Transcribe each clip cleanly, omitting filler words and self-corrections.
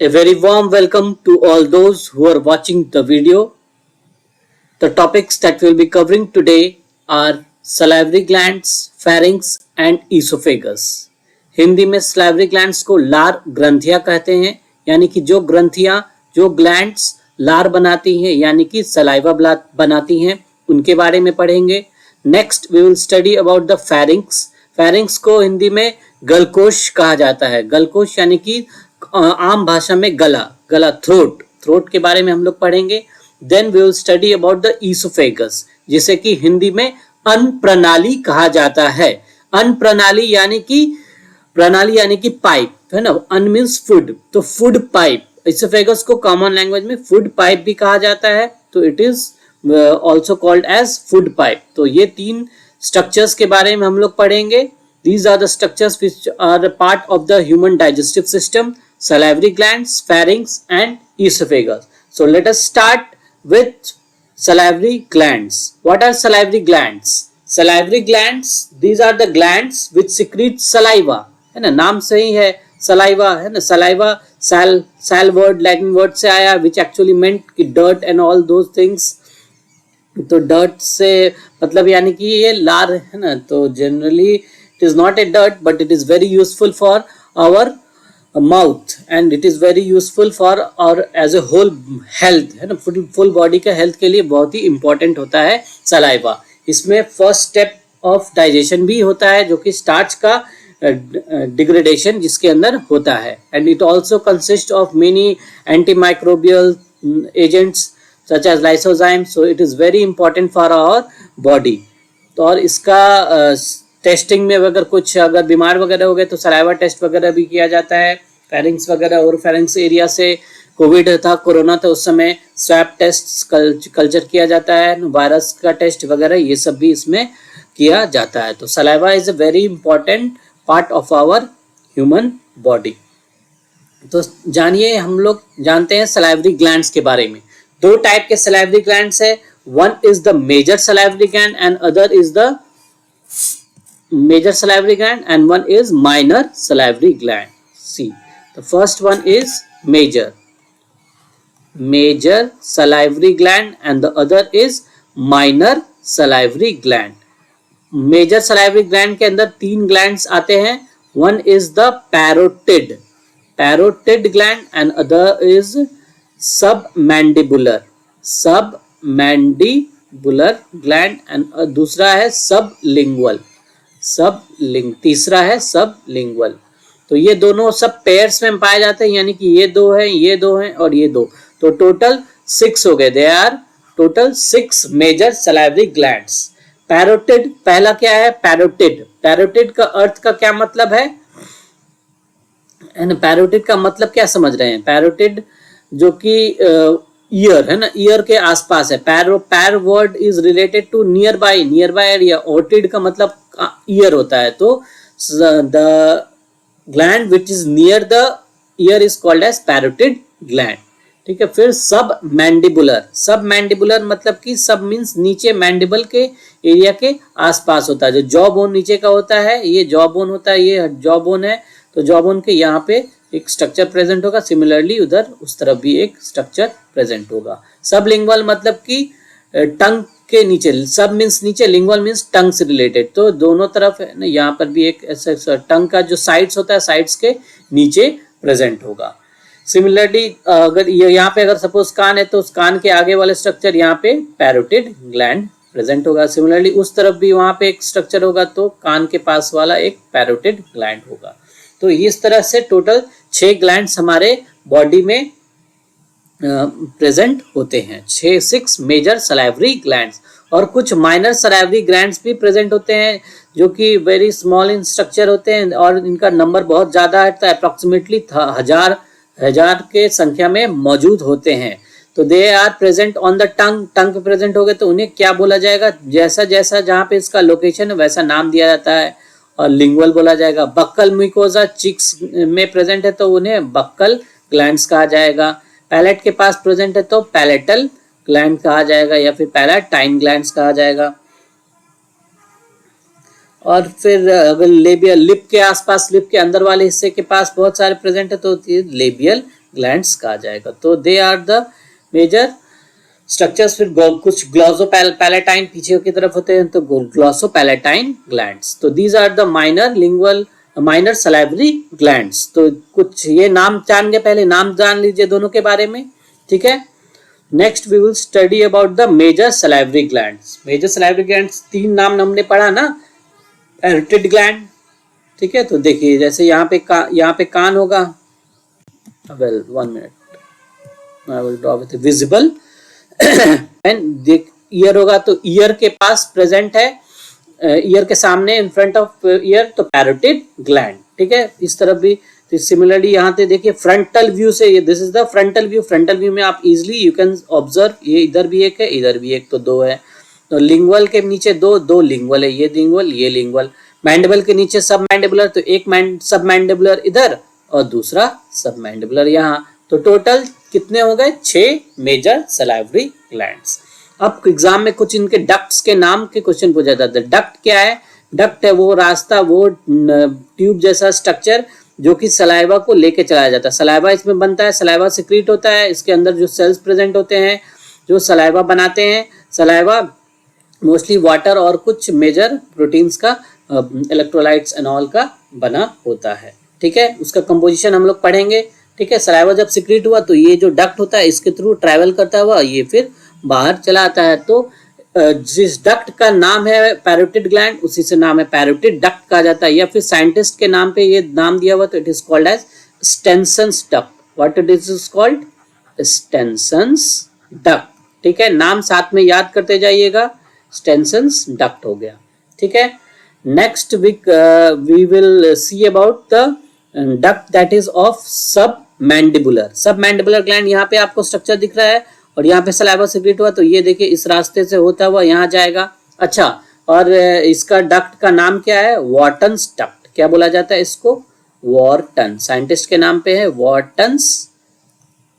A very warm welcome to all those who are watching the video. The topics that we'll be covering today are salivary glands, pharynx and esophagus. Hindi में salivary glands को लार ग्रंथियां कहते हैं, यानी कि जो ग्रंथियां, जो ग्लैंड्स लार बनाती हैं यानी कि सलाइवा बनाती हैं, उनके बारे में पढ़ेंगे. Next we will study about the pharynx. pharynx को हिंदी में गलकोश कहा जाता है. गलकोश यानी कि आम भाषा में गला थ्रोट के बारे में हम लोग पढ़ेंगे. Then we will study about the oesophagus, जिसे कि हिंदी में अन्न प्रणाली कहा जाता है. अन्न प्रणाली यानी कि पाइप है ना. अन्न मीन्स फूड, तो फूड पाइप. ईसोफेगस को कॉमन लैंग्वेज में फूड पाइप भी कहा जाता है, तो it is also called as food pipe. तो ये तीन स्ट्रक्चर्स के बारे में हम लोग पढ़ेंगे. These are the structures which are a part of the human digestive system: salivary glands, pharynx and esophagus. So let us start with salivary glands. What are salivary glands? Salivary glands, these are the glands which secrete saliva. है ना, नाम सही है, saliva है ना. saliva sal word, Latin word से आया, which actually meant कि dirt and all those things. तो dirt से मतलब यानी कि ये लार है ना. तो generally it is not a dirt, but it is very useful for our mouth and it is very useful for our as a whole health है ना. full body के health के लिए बहुत ही important होता है saliva. इसमें first step of digestion भी होता है, जो कि starch का degradation जिसके अंदर होता है. and it also consists of many antimicrobial agents such as lysozyme. so it is very important for our body. तो और इसका टेस्टिंग में अगर बीमार वगैरह हो गए तो सलाइवा टेस्ट वगैरह भी किया जाता है. फेरिंग्स वगैरह और फेरिंग्स एरिया से कोविड था, कोरोना था, उस समय स्वैब टेस्ट कल्चर किया जाता है. वायरस का टेस्ट वगैरह ये सब भी इसमें किया जाता है. तो saliva is a very important part of our human body. तो जानिए, हम लोग जानते हैं सलाइवरी ग्लैंड्स के बारे में. दो टाइप के सलाइवरी ग्लैंड्स है. One is the major salivary gland and other is the major salivary gland and one is minor salivary gland. See, the first one is major salivary gland and the other is minor salivary gland. Major salivary gland के अंदर तीन glands आते हैं. One is the parotid gland and other is submandibular gland and दूसरा है sublingual. तीसरा है sublingual. तो ये दोनों सब पेयर्स में पाए जाते हैं, यानी कि ये दो हैं और ये दो, तो टोटल 6 हो गए. They are total 6 major salivary glands. Parotid पहला क्या है? पैरोटिड का अर्थ का क्या मतलब है? पैरोटिड का मतलब क्या समझ रहे हैं? पैरोटिड जो कि ईयर है ना, ईयर के आसपास है. Par word is related to nearby area. Otid का मतलब ईयर होता है. तो the gland which is near the ear is called as parotid gland. ठीक है. फिर सब मैंडिबुलर मतलब कि सब मीन्स नीचे, मैंडिबल के एरिया के आसपास होता है. जो जॉ बोन नीचे का होता है, ये जॉ बोन होता है, ये जॉ बोन है. तो जॉ बोन के यहाँ पे एक स्ट्रक्चर प्रेजेंट होगा. सिमिलरली उधर उस तरफ भी एक स्ट्रक्चर प्रेजेंट होगा. सबलिंगुअल मतलब कि टंग के नीचे. सब मीन्स नीचे, लिंगुअल मीन्स टंग से रिलेटेड. तो दोनों तरफ है ना, यहाँ पर भी एक ऐसा टंग का जो साइड्स होता है, साइड्स के नीचे प्रेजेंट होगा. सिमिलरली अगर यहाँ पे अगर सपोज कान है तो उस कान के आगे वाले स्ट्रक्चर यहाँ पे पैरोटिड ग्लैंड प्रेजेंट होगा. सिमिलरली उस तरफ भी वहाँ पे एक स्ट्रक्चर होगा, तो कान के पास वाला एक पैरोटिड ग्लैंड होगा. तो इस तरह से टोटल 6 ग्लैंड्स हमारे बॉडी में प्रेजेंट होते हैं. 6 मेजर सलाइवरी ग्लैंड्स और कुछ माइनर सलाइवरी ग्लैंड्स भी प्रेजेंट होते हैं, जो कि वेरी स्मॉल इन स्ट्रक्चर होते हैं और इनका नंबर बहुत ज़्यादा है. तो अप्रॉक्सीमेटली हजार के संख्या में मौजूद होते हैं. तो they are present on the tongue पे प्रेजेंट हो गए तो उन्हें क्या बोला जाएगा? जैसा जहाँ पे इसका लोकेशन है वैसा नाम दिया जाता है और लिंगुअल बोला जाएगा. बक्कल म्यूकोजा चिक्स में प्रेजेंट है तो उन्हें बक्कल ग्लैंड्स कहा जाएगा. पैलेट के पास प्रेजेंट है तो पैलेटल ग्लैंड कहा जाएगा या फिर पैलेटाइन ग्लैंड्स कहा जाएगा. और फिर अगर लेबियल लिप के आसपास, लिप के अंदर वाले हिस्से के पास बहुत सारे प्रेजेंट है तो लेबियल ग्लैंड्स कहा जाएगा। तो they are the major structures. फिर कुछ ग्लॉसोपैलेटाइन पीछे की तरफ होते हैं तो ग्लॉसोपैलेटाइन ग्लैंड्स। तो these are the minor salivary glands. तो कुछ ये नाम जान गए, पहले नाम जान लीजिए दोनों के बारे में, ठीक है। Next we will study about the major salivary glands. Major salivary glands 3 नाम हमने पढ़ा ना, पैरोटिड ग्लैंड, ठीक है। तो देखिए जैसे यहाँ पे कान होगा, well 1 minute I will draw with visible and देख ईयर होगा तो ईयर के पास प्रेजेंट है, ईयर के सामने इन फ्रंट ऑफ ईयर तो पैरोटिड ग्लैंड, ठीक है। इस तरफ भी सिमिलरली यहाँ पे देखिए फ्रंटल व्यू से, ये this is the frontal view. Frontal view में आप इजिली यू कैन ऑब्जर्व, ये इधर भी एक है, इधर भी एक, तो 2 है। तो लिंगुअल के नीचे दो लिंगुअल है, ये लिंगुअल। मैंडिबल के नीचे सब मैंडिबुलर, तो एक सब मैंडिबुलर इधर और दूसरा सब मैंडिबुलर यहाँ। तो टोटल कितने हो गए? 6 मेजर सलाइवरी ग्लैंड्स। अब एग्जाम में कुछ इनके डक्ट्स के नाम के क्वेश्चन पूछा जाता है। डक्ट क्या है? डक्ट है वो रास्ता, वो ट्यूब जैसा स्ट्रक्चर जो कि सलाइवा को लेके चलाया जाता है। सलाइवा इसमें बनता है, सलाइवा सिक्रीट होता है, इसके अंदर जो सेल्स प्रेजेंट होते हैं जो सलाइवा बनाते हैं। सलाइवा मोस्टली वाटर और कुछ मेजर प्रोटीन्स का, इलेक्ट्रोलाइट्स एंड ऑल का बना होता है, ठीक है। उसका कंपोजिशन हम लोग पढ़ेंगे, ठीक है। सलाइवा जब सिक्रीट हुआ तो ये जो डक्ट होता है इसके थ्रू ट्रैवल करता हुआ ये फिर बाहर चला आता है। तो जिस डक्ट का नाम है पैरोटिड ग्लैंड, उसी से नाम है पैरोटिड डक्ट कहा जाता है, या फिर साइंटिस्ट के नाम पे ये नाम दिया हुआ तो it is called as Stenson's duct. What it is called? Stenson's duct, ठीक है। नाम साथ में याद करते जाइएगा, स्टेनसन्स डक्ट हो गया, ठीक है। Next we will see about the duct that is of submandibular. Submandibular gland, यहाँ पे आपको स्ट्रक्चर दिख रहा है और यहाँ पे सलाइवा सिक्रीट हुआ तो ये देखिए इस रास्ते से होता हुआ यहाँ जाएगा। अच्छा, और इसका डक्ट का नाम क्या है? वॉर्टन्स डक्ट। क्या बोला जाता है इसको? वॉर्टन। साइंटिस्ट के नाम पे है वॉर्टन्स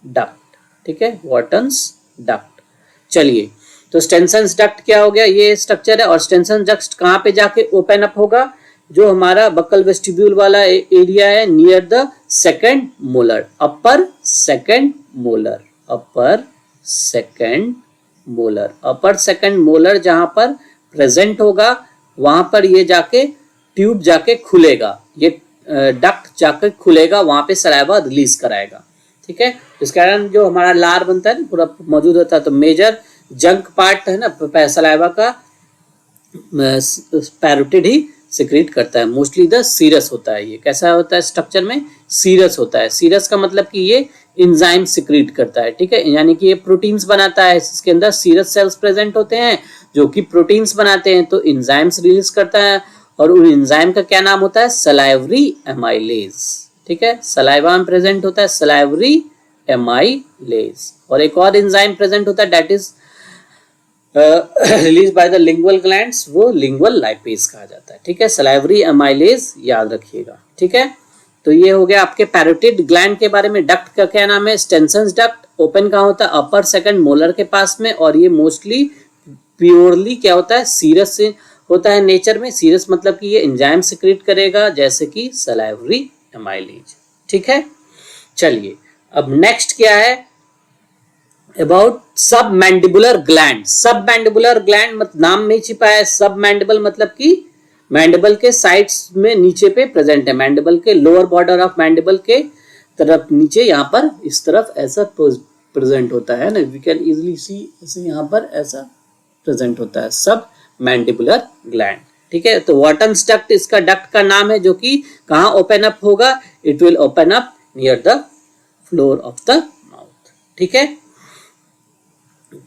डक्ट, ठीक है, वॉर्टन्स डक्ट। चलिए, तो स्टेनसन्स डक्ट क्या हो गया? ये स्ट्रक्चर है। और स्टेनसन डक्ट कहाँ पे जाके ओपन अप होगा? जो हमारा बक्कल वेस्टिब्यूल वाला एरिया है near the second molar, upper second molar, upper second molar जहां पर प्रेजेंट होगा वहां पर ये जाके ट्यूब जाके खुलेगा, ये डक्ट जाके खुलेगा, वहां पे सलाइवा रिलीज कराएगा, ठीक है। इस कारण जो हमारा लार बनता है ना पूरा मौजूद होता है। तो मेजर जंक पार्ट है ना सलाइवा का, पैरोटिड ही सिक्रीट करता है। मोस्टली द सीरस होता है। ये कैसा होता है स्ट्रक्चर में? सीरस होता है। सीरस का मतलब कि ये इंजाइम सिक्रीट करता है, ठीक है, यानी कि ये प्रोटीन्स बनाता है। इसके अंदर सीरस सेल्स प्रेजेंट होते हैं जो कि प्रोटीन्स बनाते हैं, तो इंजाइम्स रिलीज करता है। और उन इंजाइम का क्या नाम होता है? सलाइवरी एमाइलेज, ठीक है। सलाइवा में प्रेजेंट होता है सलाइवरी एमाइलेज। और एक और इंजाइम प्रेजेंट होता है that is release by the lingual glands, वो लिंगुअल लाइपेज कहा जाता है, ठीक है। सलाइवरी एमाइलेज याद रखिएगा, ठीक है। तो ये हो गया आपके पैरोटिड ग्लैंड के बारे में। डक्ट का क्या नाम है? स्टेनसन्स डक्ट। ओपन कहाँ होता है? अपर सेकंड मोलर के पास में। और ये मोस्टली प्योरली क्या होता है? सीरस से होता है नेचर में। सीरस मतलब कि ये एंजाइम सिक्रीट करेगा जैसे कि सलाइवरी एमाइलेज, ठीक है। चलिए, अब नेक्स्ट क्या है? अबाउट सब मैंडिबुलर ग्लैंड। सब मैंडिबुलर ग्लैंड नाम में छिपा है। सब मैंडिबल मतलब कि मैंडिबल के साइड्स में नीचे पे प्रेजेंट है। मैंडिबल के लोअर बॉर्डर ऑफ मैंडिबल के तरफ नीचे यहाँ पर इस तरफ ऐसा प्रेजेंट होता है ना, वी कैन इजिली सी, ऐसे यहाँ पर ऐसा प्रेजेंट होता है सब मैंडिबुलर ग्लैंड, ठीक है। तो वॉर्टन्स डक्ट इसका डक्ट का नाम है, जो कि कहाँ ओपन अप होगा? It will open up near the floor of the mouth, ठीक है।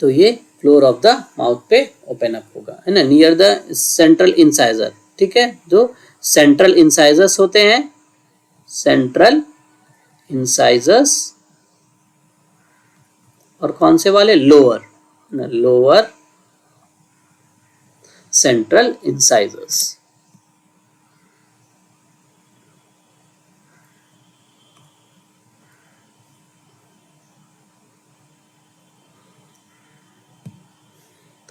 तो ये फ्लोर ऑफ द माउथ पे ओपन अप होगा, है ना, नियर द सेंट्रल इंसाइजर, ठीक है। जो सेंट्रल इंसाइजर्स होते हैं, सेंट्रल इंसाइजर्स, और कौन से वाले? Lower, lower central incisors.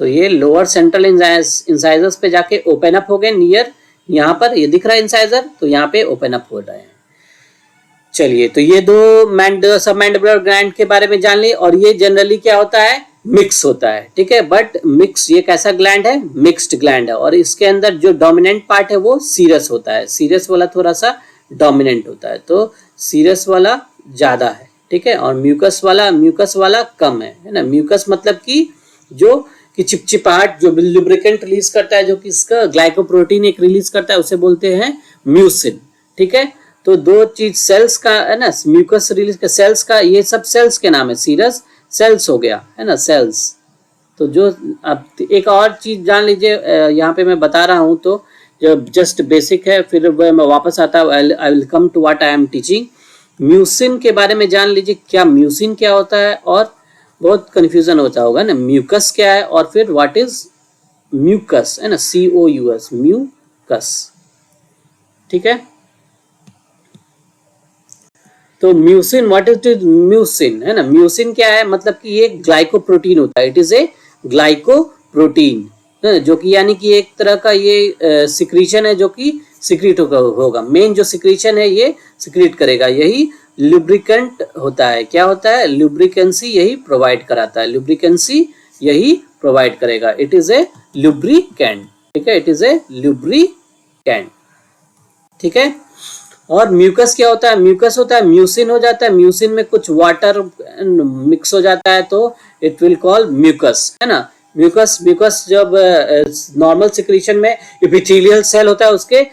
तो ये लोअर सेंट्रल इंसाइजर्स पे जाके ओपन अप हो गए नियर यहाँ पर ये दिख रहा है इंसाइजर, तो यहाँ पे ओपन अप हो रहे हैं। चलिए, तो ये दो सब मैंडिबुलर ग्लैंड के बारे में जान ली, और ये जनरली क्या होता है, मिक्स होता है, ठीक है। बट मिक्स ये कैसा ग्लैंड है, मिक्स्ड ग्लैंड है, और इसके अंदर जो डोमिनेंट पार्ट है वो सीरस होता है। सीरस वाला थोड़ा सा डोमिनेंट होता है, तो सीरस वाला ज्यादा है, ठीक है, और म्यूकस वाला कम है ना। म्यूकस मतलब कि जो कि चिपचिपाहट, जो लुब्रिकेंट रिलीज करता है, जो कि इसका ग्लाइकोप्रोटीन एक रिलीज करता है, उसे बोलते हैं म्यूसिन, ठीक है। तो दो चीज सेल्स का है ना, म्यूकस रिलीज का, सेल्स का, ये सब सेल्स के नाम है। सीरस सेल्स हो गया है ना, सेल्स। तो जो अब एक और चीज जान लीजिए, यहाँ पे मैं बता रहा हूँ, तो जो जस्ट बेसिक है, फिर मैं वापस आता हूँ, I will come to what I am teaching. Mucin के बारे में जान लीजिए, क्या म्यूसिन क्या होता है, और बहुत कंफ्यूजन होता होगा ना, म्यूकस क्या है, और फिर व्हाट इज म्यूकस, है ना, COUS, म्यूकस, ठीक है। तो म्यूसिन, व्हाट इज म्यूसिन, है ना। म्यूसिन क्या है, मतलब कि ये ग्लाइकोप्रोटीन होता है, इट इज ए ग्लाइकोप्रोटीन, जो कि यानी कि एक तरह का ये सिक्रीशन है, जो कि सिक्रीट होगा। मेन जो सिक्रीशन है ये सिक्रीट करेगा, यही लुब्रिकेंट होता है। क्या होता है, लुब्रिकेंसी यही प्रोवाइड कराता है, लुब्रिकेंसी यही प्रोवाइड करेगा। इट इज ए लुब्रिकेंट, ठीक है, इट इज ए लुब्रिकेंट, ठीक है। और म्यूकस क्या होता है, म्यूकस होता है म्यूसिन हो जाता है, म्यूसिन में कुछ वाटर मिक्स हो जाता है, तो इट विल कॉल म्यूकस, है ना। म्यूकस जब नॉर्मल सिक्रीशन में एपिथेलियल सेल होता है, उसके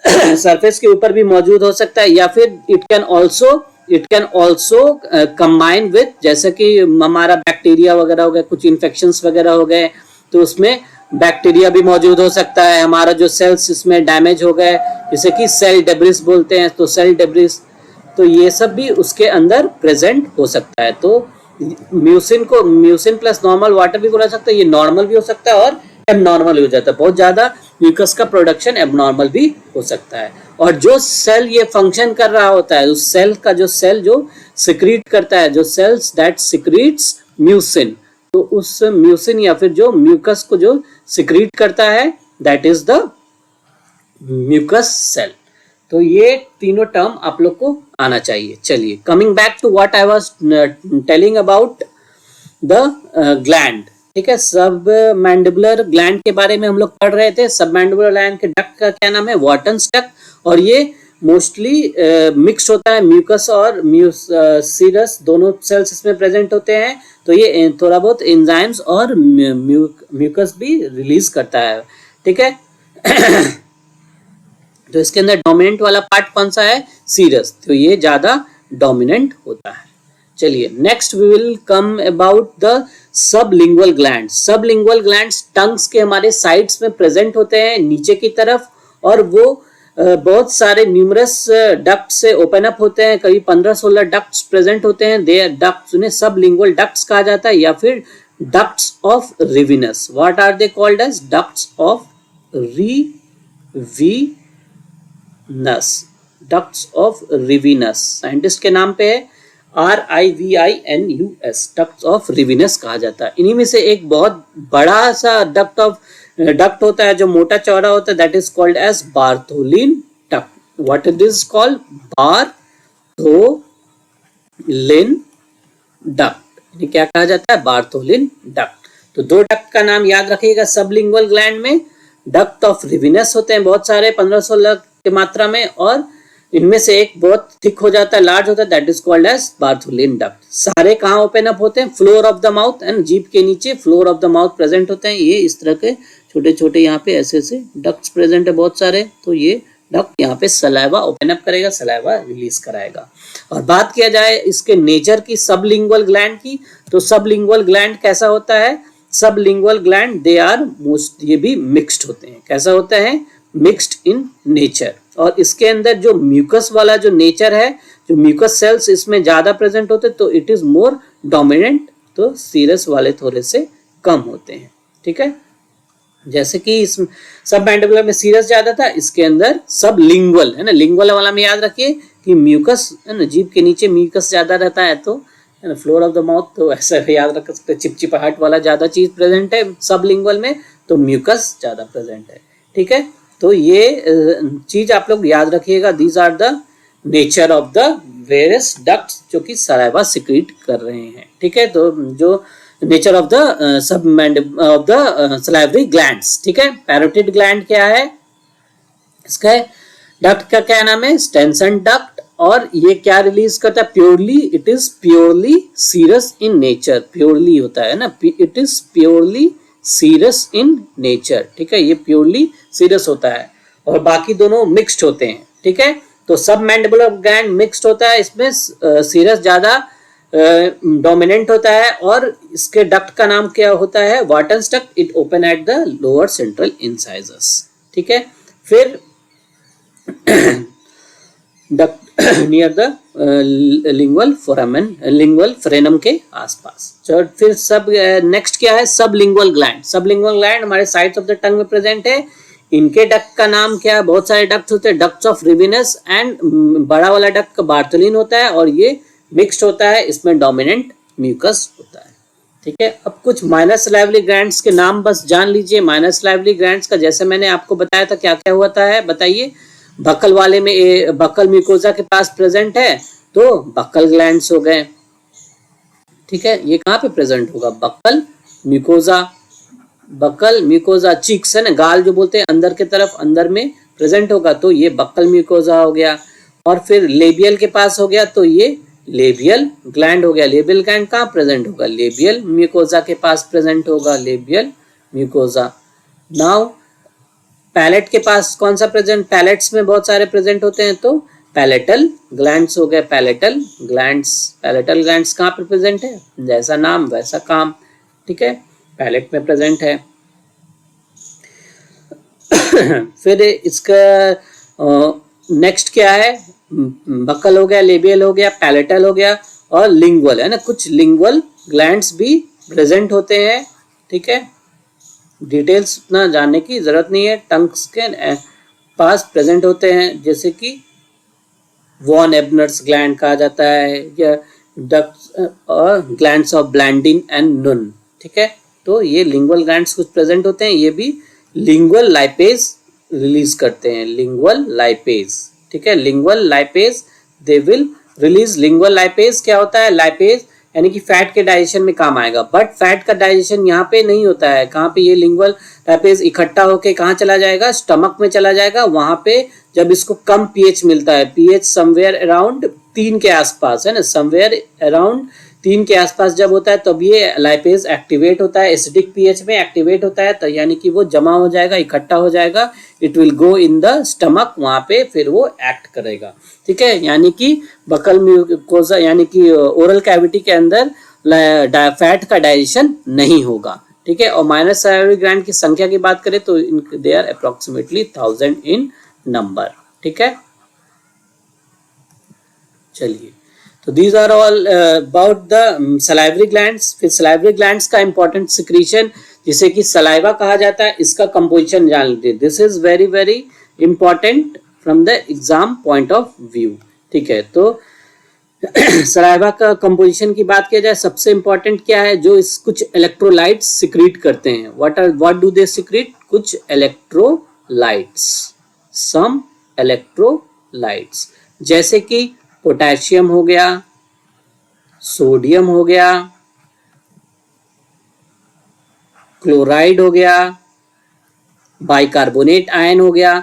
सरफेस के ऊपर भी मौजूद हो सकता है, या फिर it can also combine with, जैसे कि हमारा बैक्टीरिया वगैरह हो गए, कुछ इन्फेक्शंस वगैरह हो गए, तो उसमें बैक्टीरिया भी मौजूद हो सकता है। हमारा जो सेल्स इसमें डैमेज हो गए, जैसे कि सेल डेब्रिस बोलते हैं, तो सेल डेब्रिस, तो ये सब भी उसके अंदर प्रेजेंट हो सकता है। तो म्यूसिन को म्यूसिन प्लस नॉर्मल वाटर भी बोला सकता है, ये नॉर्मल भी हो सकता है और एबनॉर्मल भी हो जाता है। बहुत ज्यादा म्यूकस का प्रोडक्शन एबनॉर्मल भी हो सकता है। और जो सेल ये फंक्शन कर रहा होता है, उस सेल का जो सेल जो सिक्रीट करता है, जो सेल्स दैट सिक्रीट्स म्यूसिन, तो उस म्यूसिन या फिर जो म्यूकस को जो सिक्रीट करता है, that is the mucous cell. तो ये तीनों टर्म आप लोग को आना चाहिए। चलिए, coming back to what I was telling about the gland, ठीक है। सब मैंडिबुलर ग्लैंड के बारे में हम लोग पढ़ रहे थे। सब मैंडिबुलर ग्लैंड के डक्ट का क्या नाम है, वाटन्स डक्ट, और ये मोस्टली मिक्स होता है, म्यूकस और सीरस दोनों सेल्स इसमें प्रेजेंट होते हैं। तो ये थोड़ा बहुत एंजाइम्स और म्यूकस भी रिलीज करता है, ठीक है। तो इसके अंदर डोमिनेंट वाला पार्ट कौन सा है, सीरस, तो ये ज्यादा डोमिनेंट होता है। चलिए, next we will come about the sublingual gland. Sublingual glands tongues के हमारे साइड्स में प्रेजेंट होते हैं नीचे की तरफ, और वो बहुत सारे न्यूमरस डक्ट से ओपन अप होते हैं। करीब 15-16 डक्ट्स प्रेजेंट होते हैं। दे डक्ट्स, उन्हें सबलिंगुअल डक्ट्स कहा जाता है, या फिर ducts of Rivinus. What are they called as, ducts of Rivinus, ducts of Rivinus. Scientist के नाम पे है RIVINUS, डक्ट्स ऑफ रिविनस कहा जाता है। इन्हीं में से एक बहुत बड़ा सा डक्ट होता है, जो मोटा चौड़ा होता है, that is called as Bartholin duct. What it is called, Bartholin duct. क्या कहा जाता है, बार्थोलिन डक्ट। तो दो डक्ट का नाम याद रखिएगा सबलिंगुअल ग्लैंड में। डक्ट ऑफ रिविनस होते हैं बहुत सारे, 15-16 की मात्रा में, और इनमें से एक बहुत थिक हो जाता है, लार्ज होता है, that is called as Bartholin duct. सारे कहाँ ओपन अप होते हैं, floor of the mouth, and जीभ के नीचे floor of the mouth present होते हैं। ये इस तरह के छोटे छोटे यहाँ पे ऐसे ऐसे डक्ट्स प्रेजेंट है बहुत सारे। तो ये डक्ट यहाँ पे सलाइवा ओपन अप करेगा, सलाइवा रिलीज कराएगा। और बात किया जाए इसके नेचर की, सबलिंगुअल ग्लैंड की, तो सबलिंगुअल ग्लैंड कैसा होता है, sublingual gland they are most, ये भी मिक्स्ड होते हैं। कैसा होता है, मिक्स्ड इन नेचर। और इसके अंदर जो म्यूकस वाला जो नेचर है, जो म्यूकस सेल्स इसमें ज्यादा प्रेजेंट होते हैं, तो इट इज मोर डोमिनेंट, तो सीरस वाले थोड़े से कम होते हैं, ठीक है। जैसे कि इस सब मैंडिबुलर में सीरस ज्यादा था, इसके अंदर सब लिंगुअल है ना, लिंगुअल वाला में याद रखिए कि म्यूकस है ना, जीभ के नीचे म्यूकस ज्यादा रहता है, तो है ना, फ्लोर ऑफ द माउथ, तो ऐसा याद रख सकते हैं, चिपचिपाहट वाला ज्यादा चीज प्रेजेंट है सब लिंगुअल में, तो म्यूकस ज्यादा प्रेजेंट है, ठीक है। तो ये चीज आप लोग याद रखिएगा, these are the nature of the various ducts जो कि सलाइवा सिक्रीट कर रहे हैं, ठीक है। तो जो nature of the sub of the salivary glands, ठीक है। पैरोटिड ग्लैंड क्या है, इसका डक्ट का क्या नाम है, स्टेनसन डक्ट, और ये क्या रिलीज करता है, purely, it is purely serous in nature, purely होता है ना, it is purely serous in nature, ठीक है, ये प्योरली सीरस होता है, और बाकी दोनों मिक्स्ड होते हैं, ठीक है। तो सब मैंडिबुलर ग्लैंड मिक्स्ड होता है, इसमें सीरस ज्यादा डोमिनेंट होता है, और इसके डक्ट का नाम क्या होता है, Wharton's duct, it open at the lower central incisors, ठीक है। फिर duct near the lingual foramen, lingual frenum के आसपास। चलो फिर सब नेक्स्ट क्या है, sub lingual gland. Sub lingual gland हमारे साइड्स ऑफ द टंग में प्रेजेंट है। इनके डक्ट का नाम क्या है, बहुत सारे डक्ट होते हैं, डक्ट्स ऑफ रिविनस एंड बड़ा वाला डक्ट का बार्टोलिन होता है, और ये मिक्स्ड होता है, इसमें डोमिनेंट म्यूकस होता है, ठीक है। अब कुछ माइनर सलाइवरी ग्लैंड्स के नाम बस जान लीजिए। माइनर सलाइवरी ग्लैंड्स का जैसे मैंने आपको बताया था क्या क्या होता है, बताइए। बक्कल वाले में बक्कल म्यूकोजा के पास प्रेजेंट है, तो बक्कल ग्लैंड्स हो गए, ठीक है। ये कहाँ पे प्रेजेंट होगा, buccal mucosa, buccal mucosa, cheeks है ना, गाल जो बोलते हैं अंदर के तरफ, अंदर में प्रेजेंट होगा, तो ये बक्कल म्यूकोजा हो गया। और फिर लेबियल के पास हो गया, तो ये लेबियल ग्लैंड हो गया। लेबियल ग्लैंड कहाँ प्रेजेंट होगा, लेबियल म्यूकोजा के पास प्रेजेंट होगा, लेबियल म्यूकोजा। नाउ पैलेट के पास कौन सा प्रेजेंट, पैलेट्स में बहुत सारे प्रेजेंट होते हैं, तो पैलेटल ग्लैंड्स हो गए, पैलेटल ग्लैंड्स। पैलेटल ग्लैंड्स कहाँ पे प्रेजेंट है, जैसा नाम वैसा काम, ठीक है, पैलेट में प्रेजेंट है। फिर इसका नेक्स्ट क्या है, बक्कल हो गया, लेबियल हो गया, पैलेटल हो गया, और लिंगुअल है ना, कुछ लिंगुअल ग्लैंड्स भी प्रेजेंट होते हैं, ठीक है। डिटेल्स उतना जानने की जरूरत नहीं है, टंग्स के पास प्रेजेंट होते हैं, जैसे कि वॉन एबनर्स ग्लैंड कहा जाता है, या डक्ट्स और ग्लैंड्स ऑफ ब्लैंडिन एंड नुन, ठीक है। तो ये लिंगुअल ग्लैंड्स कुछ प्रेजेंट होते हैं, ये भी लिंगुअल लाइपेज रिलीज करते हैं, लिंगुअल लाइपेज, ठीक है। Lingual lipase they will release. Lingual lipase क्या होता है, लाइपेज यानी कि फैट के डाइजेशन में काम आएगा, बट फैट का डाइजेशन यहाँ पे नहीं होता है। कहाँ पे, ये लिंगुअल लाइपेज इकट्ठा होके कहाँ चला जाएगा, स्टमक में चला जाएगा। वहां पे जब इसको कम पीएच मिलता है, पीएच समवेयर अराउंड 3 के आसपास है ना, समवेयर अराउंड 3 के आसपास जब होता है, तब ये लाइपेज एक्टिवेट होता है, एसिडिक पीएच में एक्टिवेट होता है, तो यानी कि वो जमा हो जाएगा, इकट्ठा हो जाएगा, it will go in the stomach, वहां पे फिर वो एक्ट करेगा, ठीक है। यानी कि बक्कल म्यूकोजा यानी कि ओरल कैविटी के अंदर फैट का डाइजेशन नहीं होगा, ठीक है। और माइनर सलाइवरी ग्लैंड की संख्या की बात करें तो they are approximately 1000 in number, ठीक है। चलिए, तो these are all about the salivary glands. फिर सलाइवरी ग्लैंड्स का इंपॉर्टेंट सिक्रीशन जिसे कि सलाइवा कहा जाता है, इसका कंपोजिशन जान लीजिए। This is very very important from the exam point of view, ठीक है। तो सलाइवा का कंपोजिशन की बात किया जाए, सबसे इंपॉर्टेंट क्या है, जो इस कुछ इलेक्ट्रोलाइट्स सिक्रीट करते हैं। व्हाट डू दे सिक्रीट, कुछ इलेक्ट्रोलाइट्स, सम इलेक्ट्रोलाइट्स, जैसे कि पोटेशियम हो गया, सोडियम हो गया, क्लोराइड हो गया, बाइकार्बोनेट आयन हो गया।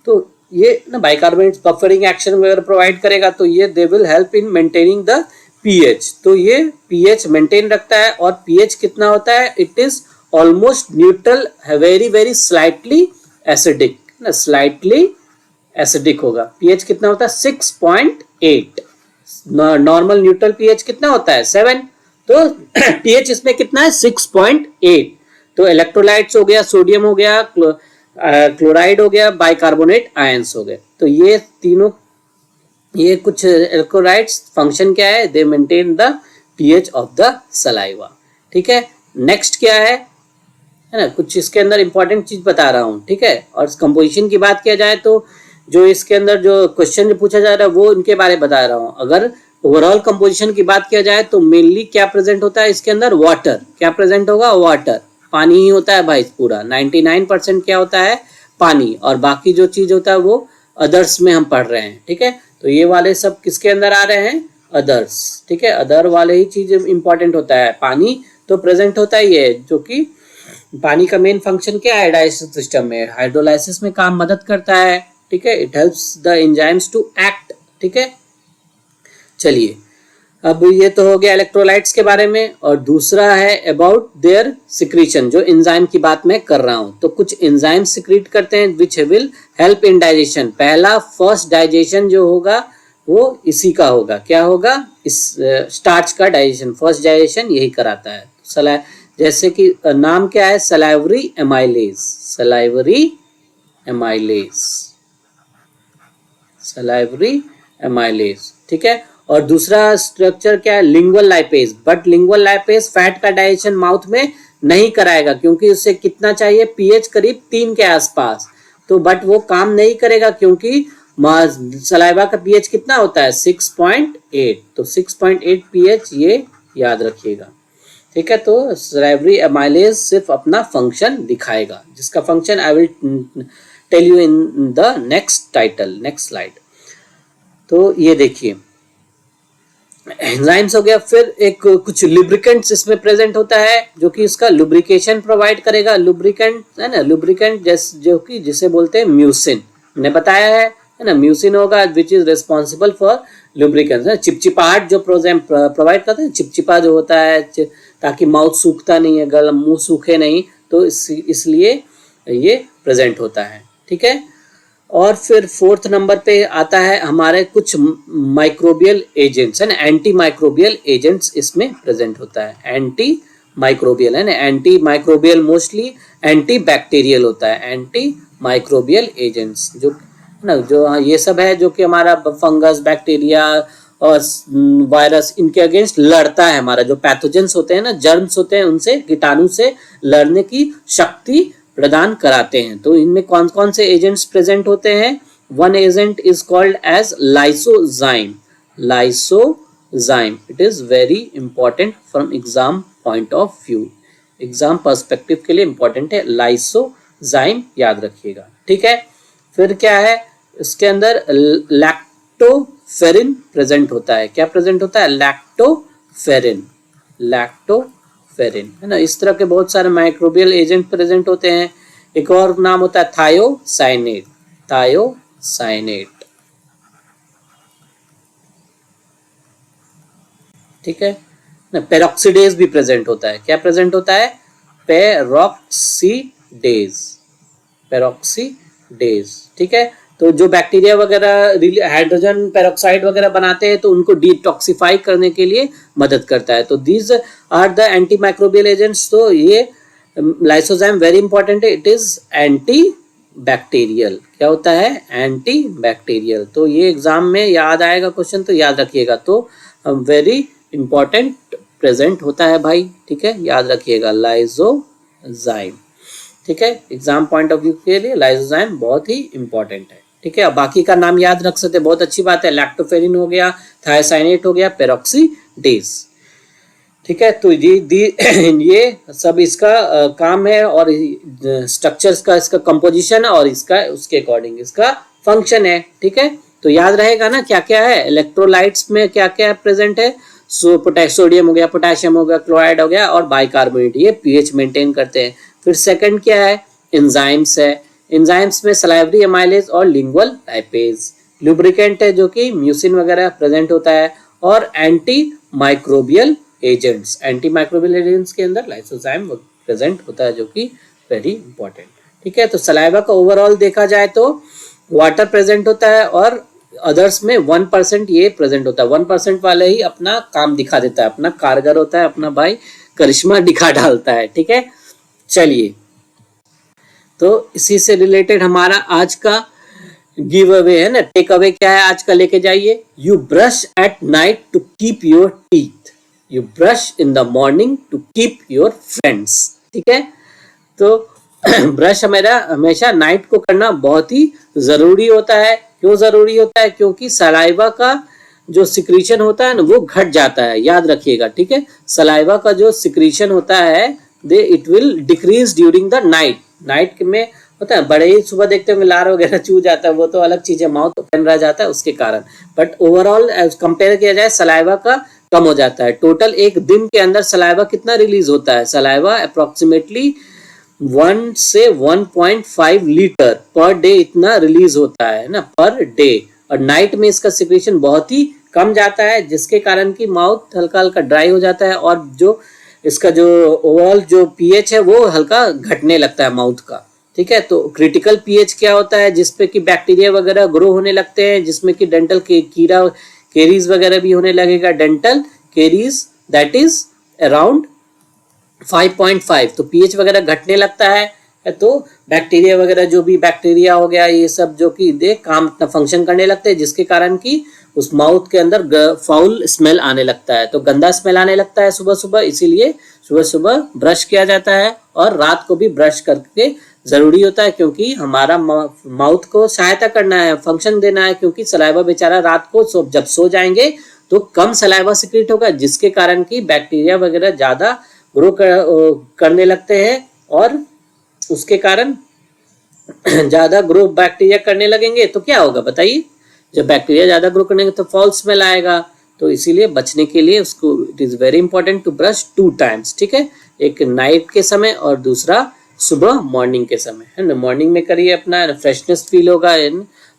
तो ये ना बाइकार्बोनेट बफरिंग एक्शन वगैरह प्रोवाइड करेगा, तो ये they will help in maintaining the pH. तो ये पीएच मेंटेन रखता है, और पीएच कितना होता है, it is almost neutral, very very slightly acidic ना, स्लाइटली एसिडिक होगा। पीएच कितना होता है, 6.8। नॉर्मल न्यूट्रल पीएच कितना होता है, 7। तो पीएच इसमें कितना है, 6.8। तो इलेक्ट्रोलाइट्स हो गया, सोडियम हो गया, क्लोराइड हो गया, बाइकार्बोनेट आयंस हो गए। तो ये तीनों, ये कुछ इलेक्ट्रोलाइट्स फंक्शन क्या है, दे maintain the pH of the saliva, ठीक है। नेक्स्ट क्या है ना, कुछ इसके अंदर इंपॉर्टेंट चीज बता रहा हूँ, ठीक है। और कंपोजिशन की बात किया जाए तो जो इसके अंदर जो क्वेश्चन जो पूछा जा रहा है वो इनके बारे में बता रहा हूँ। अगर ओवरऑल कंपोजिशन की बात किया जाए तो मेनली क्या प्रेजेंट होता है इसके अंदर, वाटर। क्या प्रेजेंट होगा, वाटर, पानी ही होता है भाई पूरा। 99% क्या होता है, पानी, और बाकी जो चीज होता है वो अदर्स में हम पढ़ रहे हैं, ठीक है। तो ये वाले सब किसके अंदर आ रहे हैं, अदर्स, ठीक है। अदर वाले ही चीज इंपॉर्टेंट होता है। पानी तो प्रेजेंट होता ही है, जो कि पानी का मेन फंक्शन क्या है डाइजेस्टिव सिस्टम में, हाइड्रोलाइसिस में काम मदद करता है, ठीक है। It helps the enzymes to act, ठीक है। चलिए, अब ये तो हो गया इलेक्ट्रोलाइट्स के बारे में, और दूसरा है अबाउट देयर सिक्रीशन, जो एंजाइम की बात मैं कर रहा हूं। तो कुछ एंजाइम सिक्रीट करते हैं which will help in digestion. पहला फर्स्ट डाइजेशन जो होगा वो इसी का होगा, क्या होगा, इस स्टार्च का डाइजेशन, फर्स्ट डाइजेशन यही कराता है। जैसे कि नाम क्या है, salivary amylase, salivary amylase, salivary amylase, ठीक है। और दूसरा स्ट्रक्चर क्या है, lingual lipase. But lingual lipase fat का डाइजेशन माउथ में नहीं कराएगा, क्योंकि उसे कितना चाहिए, पीएच करीब 3 के आसपास। तो बट वो काम नहीं करेगा, क्योंकि सलाइवा का पीएच कितना होता है, 6.8। तो 6.8 पीएच, ये याद रखिएगा, ठीक है। तो सलाइवरी एमाइलेज सिर्फ अपना फंक्शन दिखाएगा, जिसका function I will tell you in the next title, next slide. तो ये देखिए एंजाइम्स हो गया। फिर एक कुछ लुब्रिकेंट्स इसमें प्रेजेंट होता है, जो कि इसका लुब्रिकेशन प्रोवाइड करेगा। लुब्रिकेंट है ना, लुब्रिकेंट जो कि जिसे बोलते हैं म्यूसिन, मैंने बताया है ना, म्यूसिन होगा which is responsible for lubricants. चिपचिपाहट जो प्रोवाइड करते हैं, चिपचिपा जो होता है, ताकि माउथ सूखता नहीं है, गला मुंह सूखे नहीं, तो इसलिए ये प्रेजेंट होता है, ठीक है। और फिर 4th नंबर पे आता है हमारे कुछ माइक्रोबियल एजेंट्स, है ना, एंटी माइक्रोबियल एजेंट्स इसमें प्रेजेंट होता है। एंटी माइक्रोबियल है ना, anti microbial mostly anti bacterial होता है, एंटी माइक्रोबियल एजेंट्स जो ना, जो ये सब है जो कि हमारा फंगस, बैक्टीरिया और वायरस, इनके अगेंस्ट लड़ता है। हमारा जो पैथोजेंस होते हैं ना, जर्म्स होते हैं, उनसे, कीटाणु से लड़ने की शक्ति प्रदान कराते हैं। तो इनमें कौन कौन से एजेंट्स प्रेजेंट होते हैं, one agent is called as lysozyme, lysozyme. It is very important from exam point of view, exam perspective के लिए इंपॉर्टेंट है, लाइसोजाइम याद रखिएगा, ठीक है। फिर क्या है, इसके अंदर लैक्टोफेरिन प्रेजेंट होता है। क्या प्रेजेंट होता है, लैक्टोफेरिन, लैक्टोफेरिन, है ना। इस तरह के बहुत सारे माइक्रोबियल एजेंट प्रेजेंट होते हैं। एक और नाम होता है थायोसाइनेट, थायोसाइनेट, ठीक है ना। पेरोक्सीडेज भी प्रेजेंट होता है। क्या प्रेजेंट होता है, पेरोक्सीडेज, पेरोक्सीडेज, ठीक है। तो जो बैक्टीरिया वगैरह हाइड्रोजन पेरोक्साइड वगैरह बनाते हैं, तो उनको डिटॉक्सिफाई करने के लिए मदद करता है। तो these are the anti microbial agents. तो ये लाइसोजाइम वेरी इंपॉर्टेंट है, इट इज एंटी बैक्टीरियल। क्या होता है, एंटी बैक्टीरियल। तो ये एग्जाम में याद आएगा क्वेश्चन, तो याद रखिएगा। तो वेरी इंपॉर्टेंट प्रेजेंट होता है भाई, ठीक है, याद रखिएगा, लाइसोजाइम, ठीक है। एग्जाम पॉइंट ऑफ व्यू के लिए लाइसोजाइम बहुत ही इंपॉर्टेंट है, ठीक है। अब बाकी का नाम याद रख सकते, बहुत अच्छी बात है। लैक्टोफेरिन हो गया, थायोसाइनेट हो गया, पेरोक्सीडेज, ठीक है। तो ये सब इसका काम है, और स्ट्रक्चर्स का, इसका कंपोजिशन और इसका उसके अकॉर्डिंग इसका फंक्शन है, ठीक है। तो याद रहेगा ना क्या क्या है, इलेक्ट्रोलाइट्स में क्या क्या प्रेजेंट है, सोडियम हो गया, पोटेशियम हो गया, क्लोराइड हो गया, और बाइकार्बोनेट, ये पीएच मेंटेन करते हैं। फिर सेकंड क्या है, एंजाइम्स है। एंजाइम्स में सलाइवरी एमाइलेज और लिंगुअल लाइपेज। लुब्रिकेंट है जो कि म्यूसिन वगैरह प्रेजेंट होता है। और anti microbial agents, anti microbial agents के अंदर लाइसोजाइम प्रेजेंट होता है, जो कि वेरी इंपॉर्टेंट, ठीक है। तो सलाइवा का ओवरऑल देखा जाए तो वाटर प्रेजेंट होता है, और अदर्स में 1% ये प्रेजेंट होता है। 1% वाले ही अपना काम दिखा देता है, अपना कारगर होता है, अपना भाई करिश्मा दिखा डालता है, ठीक है। चलिए, तो इसी से रिलेटेड हमारा आज का गिव अवे है ना, टेक अवे क्या है आज का, लेके जाइए। You brush at night to keep your teeth, you brush in the morning to keep your friends, ठीक है। तो ब्रश हमेशा नाइट को करना बहुत ही जरूरी होता है। क्यों जरूरी होता है, क्योंकि सलाइवा का जो सिक्रीशन होता है ना, वो घट जाता है, याद रखिएगा, ठीक है। सलाइवा का जो सिक्रीशन होता है, it will decrease during the night, night में होता है, बड़े ही सुबह देखते होंगे लार वगैरह चू जाता है, वो तो अलग चीज है, माउथ ओपन रह जाता है उसके कारण। बट ओवरऑल कंपेयर किया जाए सलाइवा का कम हो जाता है। टोटल एक दिन के अंदर सलाइवा कितना रिलीज होता है? सलाइवा अप्रोक्सीमेटली 1 से 1.5 लीटर पर डे इतना रिलीज होता है ना, पर डे। और नाइट में इसका सिक्रेशन बहुत ही कम जाता है, जिसके कारण की माउथ हल्का हल्का ड्राई हो जाता है और जो इसका जो ओवरऑल जो पीएच है वो हल्का घटने लगता है माउथ का। ठीक है, तो क्रिटिकल पीएच क्या होता है? जिसपे कि बैक्टीरिया वगैरह ग्रो होने लगते हैं, जिसमें कि डेंटल कीड़ा केरीज वगैरह भी होने लगेगा। Dental caries that is around 5.5। तो पीएच वगैरह घटने लगता है, तो बैक्टीरिया वगैरह जो भी बैक्टीरिया हो गया ये सब जो कि देख काम अपना फंक्शन करने लगते हैं, जिसके कारण कि उस माउथ के अंदर फाउल स्मेल आने लगता है, तो गंदा स्मेल आने लगता है सुबह सुबह। इसीलिए सुबह सुबह ब्रश किया जाता है और रात को भी ब्रश करके जरूरी होता है, क्योंकि हमारा माउथ को सहायता करना है, फंक्शन देना है। क्योंकि सलाइवा बेचारा रात को जब सो जाएंगे तो कम सलाइवा सिक्रेट होगा, जिसके कारण की बैक्टीरिया वगैरह ज्यादा ग्रो करने लगते हैं और उसके कारण ज्यादा ग्रो बैक्टीरिया करने लगेंगे तो क्या होगा बताइए? जब बैक्टीरिया ज्यादा ग्रो करेंगे तो फॉल स्मेल आएगा। तो इसीलिए बचने के लिए उसको it is very important to brush 2 times. ठीक है, एक नाइट के समय और दूसरा सुबह मॉर्निंग के समय, है ना। मॉर्निंग में करिए अपना फ्रेशनेस फील होगा,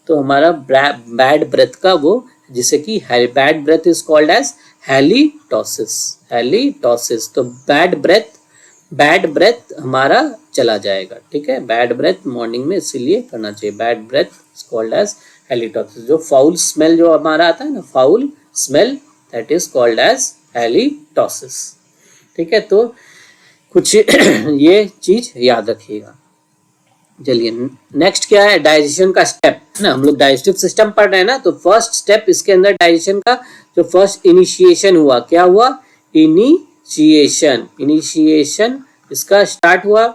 तो हमारा बैड ब्रेथ का वो, जिसे कि bad breath is called as halitosis. Halitosis, तो बैड ब्रेथ हमारा चला जाएगा। ठीक है, बैड ब्रेथ मॉर्निंग में इसीलिए करना चाहिए। Bad breath is called as halitosis. जो फाउल स्मेल जो हमारा आता है ना, foul smell, that is called as halitosis. ठीक है, तो कुछ ये चीज याद रखिएगा। चलिए नेक्स्ट क्या है? डाइजेशन का स्टेप ना, हम लोग डाइजेस्टिव सिस्टम पढ़ रहे हैं ना, तो फर्स्ट स्टेप इसके अंदर डाइजेशन का जो फर्स्ट इनिशिएशन हुआ, क्या हुआ? इनिशिएशन इसका स्टार्ट हुआ,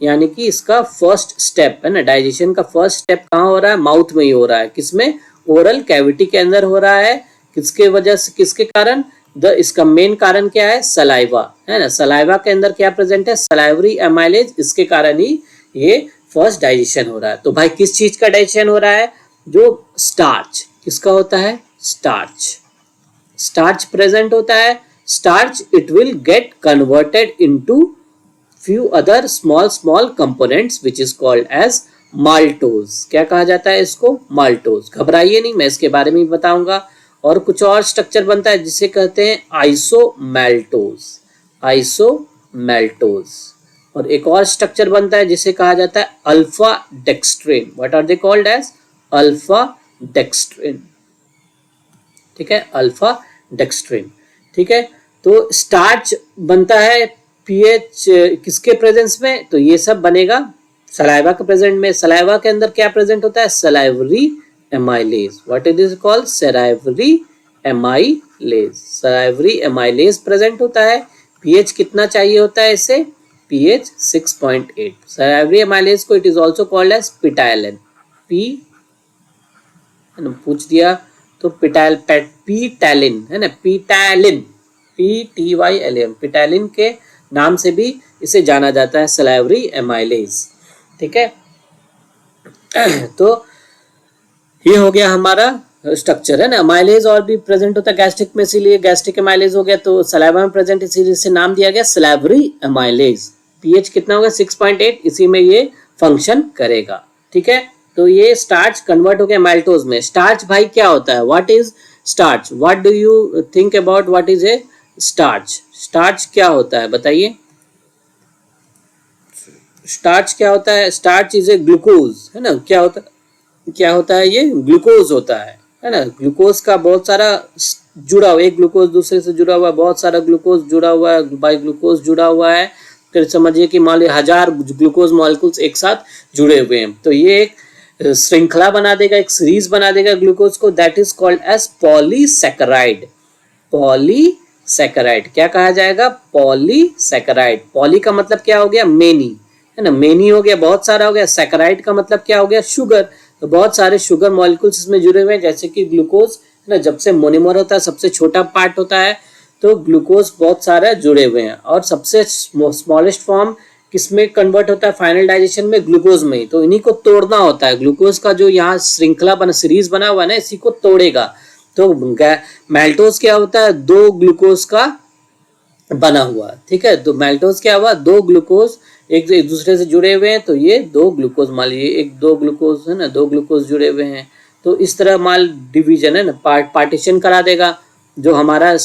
यानी कि इसका फर्स्ट स्टेप है ना। डाइजेशन का फर्स्ट स्टेप कहाँ हो रहा है? माउथ में ही हो रहा है। किसमें? ओरल कैविटी के अंदर हो रहा है। किसके वजह से, किसके कारण? इसका मेन कारण क्या है? सलाइवा, है ना। सलाइवा के अंदर क्या प्रेजेंट है? सलाइवरी एमाइलेज, इसके कारण ही ये फर्स्ट डाइजेशन हो रहा है। तो भाई किस चीज का डाइजेशन हो रहा है? जो स्टार्च, किसका होता है? स्टार्च प्रेजेंट होता है। Starch it will get converted into few other small components which is called as maltose। क्या कहा जाता है इसको? maltose। घबराइए नहीं, मैं इसके बारे में बताऊंगा। और कुछ और स्ट्रक्चर बनता है जिसे कहते हैं आइसोमेल्टोज। और एक और स्ट्रक्चर बनता है जिसे कहा जाता है alpha dextrin. What are they called as? Alpha dextrin. ठीक है, अल्फा डेक्स्ट्रिन। ठीक है, तो स्टार्च बनता है पीएच किसके प्रेजेंस में? तो ये सब बनेगा सलाइवा के प्रेजेंट में। सलाइवा के अंदर क्या प्रेजेंट होता है? Salivary amylase. What it is called? Salivary amylase present होता है। पीएच कितना चाहिए होता है इसे? पीएच 6.8। सलाइवरी एमाइलेज को it is also called as ptyalin. पूछ दिया तो पीटैलिन है ना, पिटाइलिन, PTYLIN, पिटाइलिन के नाम से भी इसे जाना जाता है, सलाइवरी एमाइलेज। ठीक है, तो ये हो गया हमारा स्ट्रक्चर, है ना। एमाइलेज और भी प्रेजेंट होता है गैस्ट्रिक में, इसीलिए गैस्ट्रिक एमाइलेज हो गया। तो सलाइवा में प्रेजेंट, इसीलिए इसे नाम दिया गया सलाइवरी एमाइलेज। पीएच कितना होगा? 6.8। इसी में ये फंक्शन करेगा। ठीक है, तो ये स्टार्च कन्वर्ट हो गया माल्टोज में। स्टार्च भाई क्या होता है? What is starch? What do you think about what is a starch? Starch क्या होता है बताइए? स्टार्च क्या होता है? स्टार्च इज ए ग्लूकोज, है ना। क्या होता है ये? ग्लूकोज होता है ना। ग्लूकोज का बहुत सारा जुड़ा हुआ, एक ग्लूकोज दूसरे से जुड़ा हुआ, बहुत सारा ग्लूकोज जुड़ा हुआ है, बाई ग्लूकोज जुड़ा हुआ है। फिर समझिए कि मान लीजिए 1000 ग्लूकोज मॉलिक्यूल्स एक साथ जुड़े हुए हैं, तो ये एक श्रृंखला बना देगा, एक सीरीज बना देगा ग्लूकोज को। That is called as polysaccharide. Polysaccharide क्या कहा जाएगा? पॉलीसैकेराइड। पॉली का मतलब क्या हो गया? मेनी, है ना। मेनी हो गया, बहुत सारा हो गया। सैकेराइड का मतलब क्या हो गया? शुगर। तो बहुत सारे शुगर मॉलिक्यूल्स इसमें जुड़े हुए हैं, जैसे कि ग्लूकोज, है ना। जब से मोनोमर होता है, सबसे छोटा पार्ट होता है, तो ग्लूकोज बहुत सारे जुड़े हुए हैं। और सबसे स्मॉलेस्ट फॉर्म किस में कन्वर्ट होता है फाइनल डाइजेशन में? ग्लूकोज में। तो इन्हीं को तोड़ना होता है, ग्लूकोज का जो यहाँ श्रृंखला बना सीरीज बना हुआ है ना, इसी को तोड़ेगा। तो मैल्टोज क्या होता है? 2 ग्लूकोज का बना हुआ, ठीक है। तो मैल्टोज क्या हुआ? 2 ग्लूकोज एक दूसरे से जुड़े हुए हैं, तो ये 2 ग्लूकोज, मान लीजिए 2 ग्लूकोज है ना, 2 ग्लूकोज जुड़े हुए हैं, तो इस तरह मान डिवीजन है ना, पार्टीशन करा देगा। जो हमारा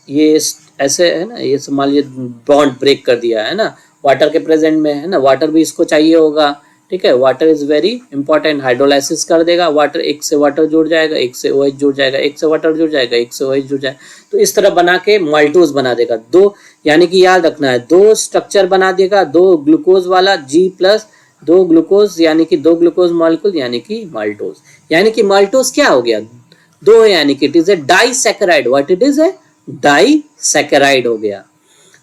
ये ऐसे है ना, ये मान लीजिए बॉन्ड ब्रेक कर दिया है ना, वाटर के प्रेजेंट में है ना, वाटर भी इसको चाहिए होगा, ठीक है। Water is very important, hydrolysis कर देगा, वाटर एक से वाटर जुड़ जाएगा, एक से OH जुड़ जाएगा, एक से वाटर जुड़ जाएगा, एक से OH जुड़ जाएगा, तो इस तरह बना के माल्टोज बना देगा। 2 यानी कि याद रखना है, 2 स्ट्रक्चर बना देगा, 2 ग्लूकोज वाला G प्लस 2 ग्लूकोज यानी कि 2 ग्लूकोज मॉलिक्यूल यानी कि माल्टोज। यानी कि माल्टोज क्या हो गया? 2 यानी कि it is A disaccharide. What it is? A disaccharide हो गया।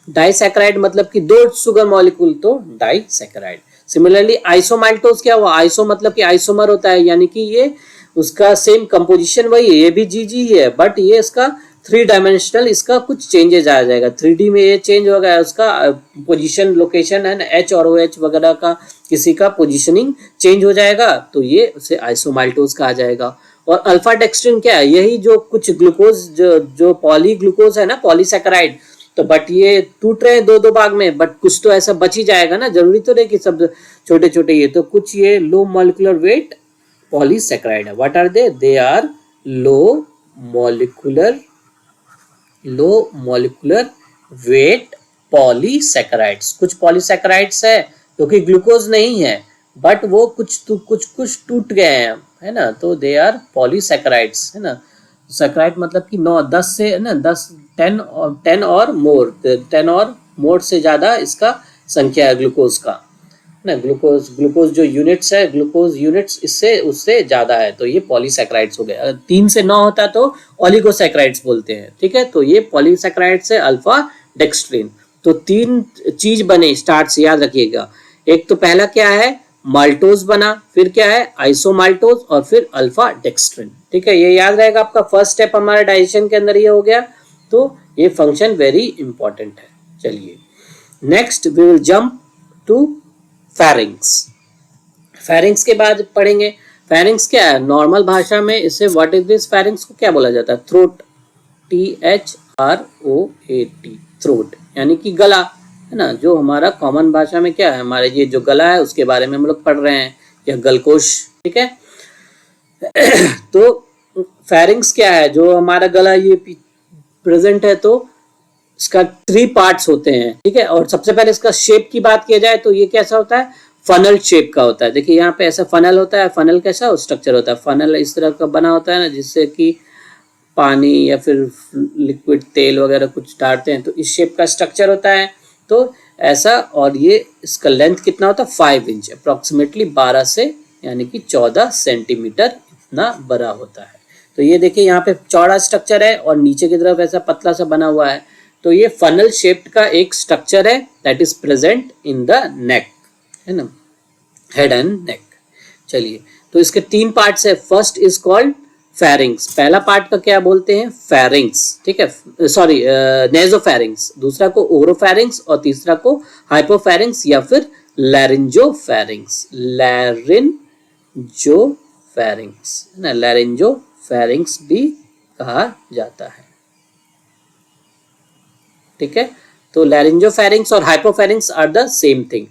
डाइसैकेराइड मतलब कि 2 शुगर मॉलिक्यूल, तो डाइसैकेराइड। सिमिलरली आइसोमाल्टोज क्या हुआ? आइसो मतलब कि आइसोमर होता है, यानी कि ये उसका सेम कंपोजिशन वही है, ये भी GG है, बट ये इसका 3 डायमेंशनल, इसका कुछ चेंजेस आ जाएगा, 3D में ये चेंज हो गया, उसका पोजीशन लोकेशन है ना, H और OH वगैरह का किसी का पोजीशनिंग चेंज हो जाएगा, तो ये उसे आइसोमाल्टोज कहा जाएगा। और अल्फा डेक्स्ट्रिन क्या है? यही जो कुछ ग्लूकोज जो पॉली ग्लूकोज है ना, पॉलीसैकेराइड, तो बट ये टूट रहे हैं 2-2 भाग में, बट कुछ तो ऐसा बच ही जाएगा ना, जरूरी तो नहीं कि सब छोटे छोटे, ये तो कुछ ये लो मॉलिक्यूलर वेट पॉलीसैकेराइड है। What are they? They are low molecular weight polysaccharides. कुछ पॉलीसैकेराइड्स है जो कि ग्लूकोज नहीं है, बट वो कुछ टूट गए हैं, है ना, तो दे आर पॉलीसैकेराइड्स, है ना। सैकेराइड मतलब कि 9-10 से है ना, 10 और मोर से ज्यादा इसका संख्या है ग्लूकोज का, ना। ग्लूकोज जो यूनिट्स है, ग्लूकोज यूनिट्स इससे उससे ज्यादा है, तो ये पॉलीसैकेराइड्स हो गए। अगर 3 से 9 होता तो ओलिगोसैकेराइड्स बोलते हैं, ठीक है। तो ये पॉलीसैकेराइड्स है अल्फा डेक्स्ट्रिन। तो 3 चीज बने स्टार्ट से, याद रखिएगा। एक तो पहला क्या है? माल्टोज बना, फिर क्या है? आइसोमाल्टोज, और फिर अल्फा डेक्स्ट्रिन, ठीक है। ये याद रहेगा आपका, फर्स्ट स्टेप हमारे डाइजेशन के अंदर ये हो गया, तो ये फंक्शन वेरी इंपॉर्टेंट है। चलिए next we will jump to pharynx. Pharynx के बाद पढ़ेंगे फेरिंग्स क्या है। नॉर्मल भाषा में इसे व्हाट इज दिस, फेरिंग्स को क्या बोला जाता है? थ्रोट, THROAT, थ्रोट यानी कि गला, है ना। जो हमारा कॉमन भाषा में क्या है, हमारे ये जो गला है उसके बारे में हम लोग पढ़ रहे हैं, या गलकोश, ठीक है। तो फेरिंग्स क्या है? जो हमारा गला ये प्रेजेंट है, तो इसका 3 पार्ट्स होते हैं, ठीक है। और सबसे पहले इसका शेप की बात किया जाए तो ये कैसा होता है? फनल शेप का होता है। देखिए यहाँ पे ऐसा फनल होता है। फनल कैसा स्ट्रक्चर होता है? फनल इस तरह का बना होता है ना, जिससे कि पानी या फिर लिक्विड तेल वगैरह कुछ डालते हैं, तो इस शेप का स्ट्रक्चर होता है। तो ऐसा, और ये इसका लेंथ कितना होता है? 5 इंच, अप्रोक्सीमेटली 12 से यानी कि 14 सेंटीमीटर इतना बड़ा होता है। तो ये देखिए यहाँ पे चौड़ा स्ट्रक्चर है और नीचे की तरफ ऐसा पतला सा बना हुआ है। तो ये फनल शेप्ड का एक स्ट्रक्चर है that is present in the neck, है ना, हेड एंड नेक। चलिए, तो इसके 3 पार्ट्स है। First is called pharynx. पहला पार्ट का क्या बोलते हैं? फेरिंग्स, ठीक है, सॉरी नेजोफेरिंग्स। दूसरा को ओरोफेरिंग्स और तीसरा को हाइपोफेरिंग्स या फिर लैरिंजोफेरिंग्स। लैरिंजोफेरिंग्स, है ना, लैरिंजोफेरिंग्स भी कहा जाता है, ठीक है। तो लैरिंजोफेरिंग्स और hypopharynx are the same thing,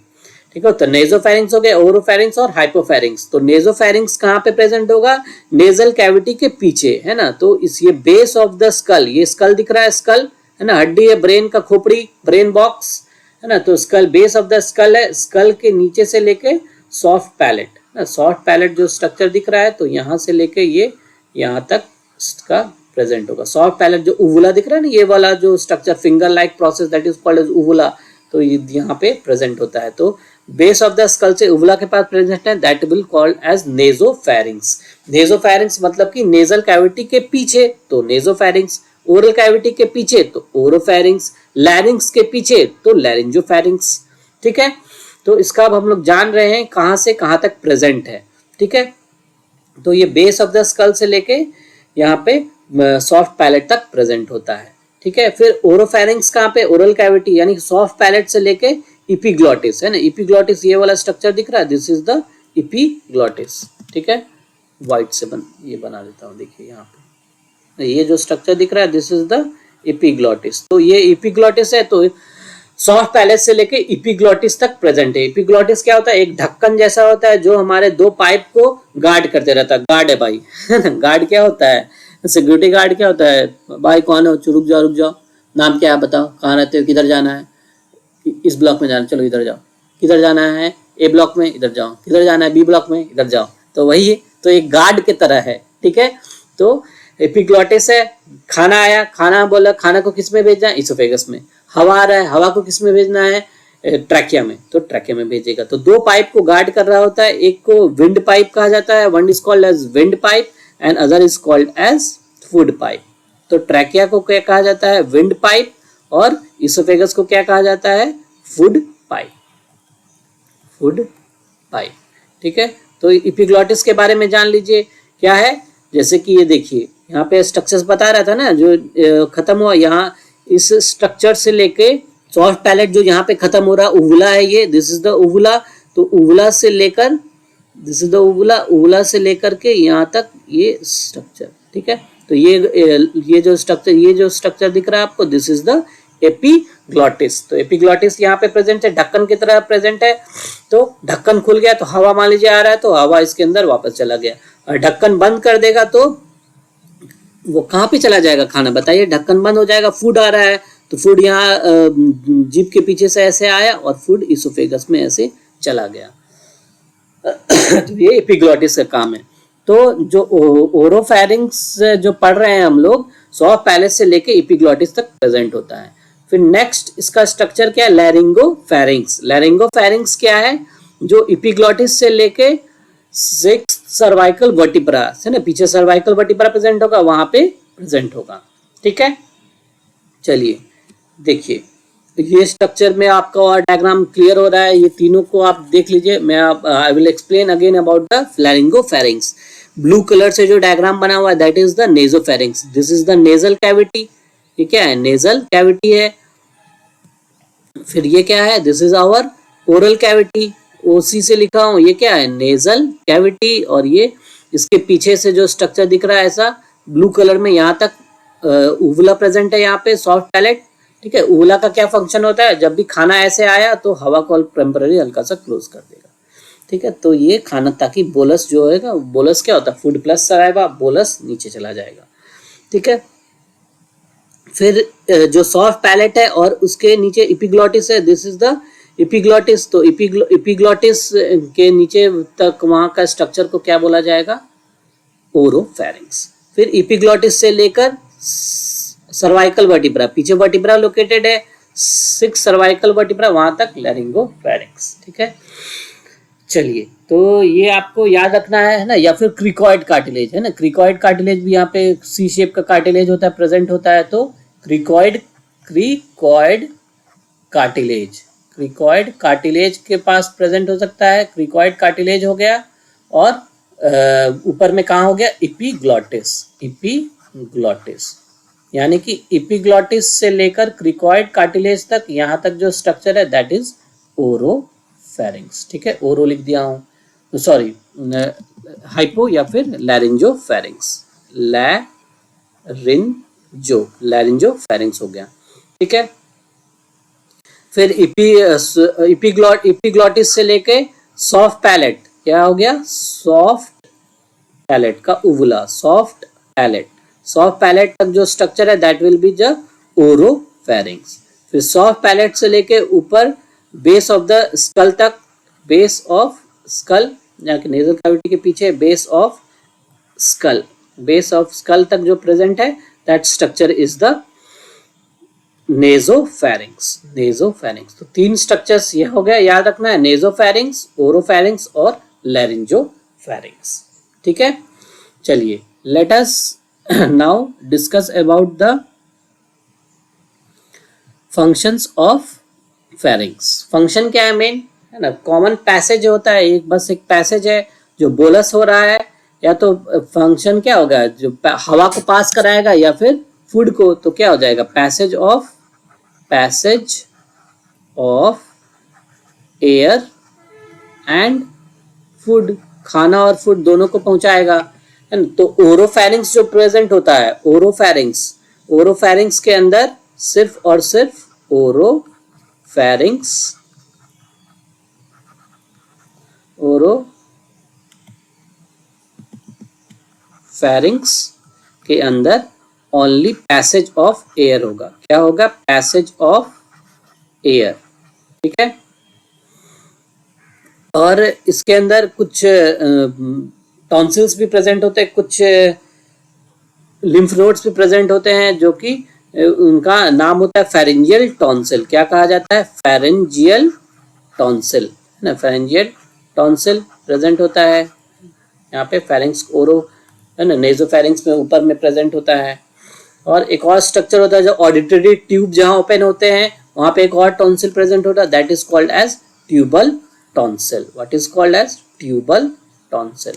ठीक है। तो नेजोफेरिंग्स हो गए, ओरोफेरिंग्स और हाइपोफेरिंग्स। तो नेजोफेरिंग्स कहाँ पे प्रेजेंट होगा? नेजल कैविटी के पीछे, है ना। तो इस ये बेस ऑफ द स्कल, ये स्कल दिख रहा है, स्कल है ना, हड्डी है, ब्रेन का खोपड़ी, ब्रेन बॉक्स, है ना। तो skull, base of the skull है, स्कल के नीचे से लेके सॉफ्ट पैलेट, ना, सॉफ्ट पैलेट जो स्ट्रक्चर दिख रहा है, तो यहाँ से लेके ये यहाँ तक इसका प्रेजेंट होगा। सॉफ्ट पैलेट जो उवुला दिख रहा है ना, ये वाला जो structure, finger like process that is called as uvula, तो ये यहाँ पे प्रेजेंट होता है। तो बेस ऑफ द स्कल से उवुला के पास प्रेजेंट है, that will called as nasopharynx. Nasopharynx मतलब कि नेजल कैविटी के पीछे, तो नेजोफेरिंग्स। ओरल कैविटी के पीछे तो ओरोफेरिंग्स, लैरिंग्स के पीछे तो लैरिंजोफेरिंग्स, ठीक है। तो इसका अब हम लोग जान रहे हैं कहां से कहां तक प्रेजेंट है, ठीक है। तो ये बेस ऑफ द स्कल से लेके यहाँ पे सॉफ्ट पैलेट तक प्रेजेंट होता है, ठीक है। फिर ओरोफेरिंग्स कहाँ पे? ओरल कैविटी यानी सॉफ्ट पैलेट से लेके इपीग्लॉटिस है ना, इपीग्लॉटिस ये वाला स्ट्रक्चर दिख रहा है, दिस इज द इपीग्लॉटिस, ठीक है। व्हाइट से ये बना देता हूँ, देखिए यहाँ पे ये जो स्ट्रक्चर दिख रहा है दिस इज द इपीग्लॉटिस। तो ये इपीग्लॉटिस है, तो सॉफ्ट पैलेट से लेके इपीग्लॉटिस तक प्रेजेंट है। इपीग्लॉटिस क्या होता है, एक ढक्कन जैसा होता है जो हमारे दो पाइप को गार्ड करते रहता है। गार्ड है भाई गार्ड क्या होता है, सिक्योरिटी गार्ड क्या होता है, भाई कौन हो, रुक जाओ रुक जाओ, नाम क्या है बताओ, कहाँ रहते हो, किधर जाना है, इस ब्लॉक में जाना, चलो इधर जाओ, किधर जाना है, ए ब्लॉक में, इधर जाओ, किधर जाना है, बी ब्लॉक में, इधर जाओ। तो वही है, तो एक गार्ड की तरह है, ठीक है। तो एपिग्लॉटिस है, खाना आया, खाना बोला, खाना को किस में भेजना है, इसोफेगस में। हवा आ रहा है, हवा को किस में भेजना है, ट्रैकिया में, तो ट्रैकिया में भेजेगा। तो दो पाइप को गार्ड कर रहा होता है, एक को विंड पाइप कहा जाता है, one is called as wind pipe and other is called as food pipe. तो ट्रैकिया को क्या कहा जाता है, विंड पाइप, और इसोफेगस को क्या कहा जाता है, फूड पाइप, फूड पाइप, ठीक है। तो एपिग्लॉटिस के बारे में जान लीजिए क्या है, जैसे कि ये देखिए यहाँ पे स्ट्रक्चर्स बता रहा था ना, जो खत्म हुआ यहाँ इस स्ट्रक्चर से लेके सॉफ्ट पैलेट जो यहाँ पे खत्म हो रहा, उवुला है ये, दिस इज द उवुला। तो उवुला से लेकर, दिस इज द उवुला, उवुला से लेकर के यहाँ तक ये स्ट्रक्चर, ठीक है। तो ये जो स्ट्रक्चर दिख रहा है आपको, दिस इज द एपिग्लॉटिस। तो एपिग्लॉटिस यहाँ पे प्रेजेंट है, ढक्कन की तरह प्रेजेंट है। तो ढक्कन खुल गया तो हवा मान लीजिए आ रहा है, तो हवा इसके अंदर वापस चला गया, और ढक्कन बंद कर देगा तो वो कहाँ पे चला जाएगा खाना, बताइए। ढक्कन बंद हो जाएगा, फूड आ रहा है, तो फूड यहाँ जीभ के पीछे से ऐसे आया और फूड इसोफेगस में ऐसे चला गया तो ये एपिग्लॉटिस का काम है। तो जो ओरोफेरिंक्स जो पढ़ रहे हैं हम लोग, सॉफ्ट पैलेट से लेके एपिग्लॉटिस तक प्रेजेंट होता है। फिर नेक्स्ट इसका स्ट्रक्चर क्या है, लैरिंगोफेरिंक्स। लैरिंगोफेरिंक्स क्या है, जो एपिग्लॉटिस से लेके सिक्स सर्वाइकल वर्टिब्रा है ना, पीछे सर्वाइकल वर्टिब्रा प्रेजेंट होगा, वहां पे प्रेजेंट होगा, ठीक है। चलिए देखिए, ये स्ट्रक्चर में आपका और डायग्राम क्लियर हो रहा है, ये तीनों को आप देख लीजिए। मैं I will explain again about the laryngopharynx. Blue colour से जो डायग्राम बना हुआ है that is the nasopharynx, this is the nasal cavity, ये क्या है, नेजल कैविटी है। फिर ये क्या है, this is our oral cavity, OC से लिखा हूं, ये क्या है, नेजल कैविटी। और ये इसके पीछे से जो स्ट्रक्चर दिख रहा है ऐसा ब्लू कलर में, यहाँ तक उवुला प्रेजेंट है, यहाँ पे सॉफ्ट पैलेट, ठीक है। उवुला का क्या फंक्शन होता है, जब भी खाना ऐसे आया तो हवा को टेम्पररी हल्का सा क्लोज कर देगा, ठीक है। तो ये खाना, ताकि बोलस जो है, बोलस क्या होता है, फूड प्लस सलाइवा, बोलस नीचे चला जाएगा, ठीक है। फिर जो सॉफ्ट पैलेट है और उसके नीचे एपिग्लॉटिस है, दिस इज द एपिग्लॉटिस। तो एपिग्लॉटिस के नीचे तक वहां का स्ट्रक्चर को क्या बोला जाएगा, ओरोफेरिंक्स। फिर एपिग्लॉटिस से लेकर सर्वाइकल वर्टिब्रा, पीछे वर्टिब्रा लोकेटेड है, 6 सर्वाइकल वर्टिब्रा, वहां तक लैरिंगोफेरिंक्स, ठीक है। चलिए, तो ये आपको याद रखना है ना। या फिर क्रिकॉइड कार्टिलेज है ना, क्रिकॉइड कार्टिलेज भी यहाँ पे सी शेप का कार्टिलेज होता है, प्रेजेंट होता है। तो क्रिकॉइड कार्टिलेज के पास प्रेजेंट हो सकता है, क्रिकॉइड कार्टिलेज हो गया। और ऊपर में कहाँ हो गया, एपिग्लॉटिस, यानी कि एपिग्लॉटिस से लेकर क्रिकॉइड कार्टिलेज तक, यहाँ तक जो स्ट्रक्चर है दैट इज ओरोफेरिंक्स, ठीक है। ओरो लिख दिया हूँ, सॉरी हाइपो या फिर लैरिंजोफेरिंक्स, लैरिंजोफेरिंक्स हो गया, ठीक है। फिर एपिग्लॉटिस से लेके सॉफ्ट पैलेट, क्या हो गया, सॉफ्ट पैलेट का उवुला, सॉफ्ट पैलेट तक जो स्ट्रक्चर है दैट विल बी द ओरोफेरिंक्स। फिर सॉफ्ट पैलेट से लेके ऊपर बेस ऑफ द स्कल तक, base of skull, nasal cavity के पीछे बेस ऑफ स्कल तक जो प्रेजेंट है दैट स्ट्रक्चर इज द नेजोफेरिंक्स। तो 3 स्ट्रक्चर्स ये हो गया, याद रखना है, नेजोफेरिंक्स, ओरोफेरिंक्स और लैरिंजोफेरिंक्स, ठीक है। चलिए, let us now discuss about the functions of pharynx. Function क्या है मेन, है ना, कॉमन पैसेज होता है, एक बस एक पैसेज है जो बोलस हो रहा है, या तो फंक्शन क्या होगा, जो हवा को पास कराएगा या फिर फूड को, तो क्या हो जाएगा, passage of air and food, खाना और फूड दोनों को पहुंचाएगा, है ना। तो ओरोफैरिंक्स जो प्रेजेंट होता है, ओरोफैरिंक्स के अंदर सिर्फ और सिर्फ ओरोफैरिंक्स के अंदर ओनली पैसेज ऑफ एयर होगा। क्या होगा? पैसेज ऑफ एयर, ठीक है। और इसके अंदर कुछ टॉन्सिल्स भी प्रेजेंट होते हैं, कुछ लिम्फ नोड्स भी प्रेजेंट होते हैं, जो कि उनका नाम होता है फेरेंजियल टॉन्सिल। क्या कहा जाता है? फेरेंजियल टॉन्सिल, है ना। फेरेंजियल टॉन्सिल प्रेजेंट होता है यहाँ पे। फेरिंक्स ओरो, है ना, नेजोफेरिंक्स में ऊपर में प्रेजेंट होता है। और एक और स्ट्रक्चर होता है जो ऑडिटरी ट्यूब जहां ओपन होते हैं वहां पे एक और टॉन्सिल प्रेजेंट होता है, that is called as tubal tonsil. What is called as tubal tonsil.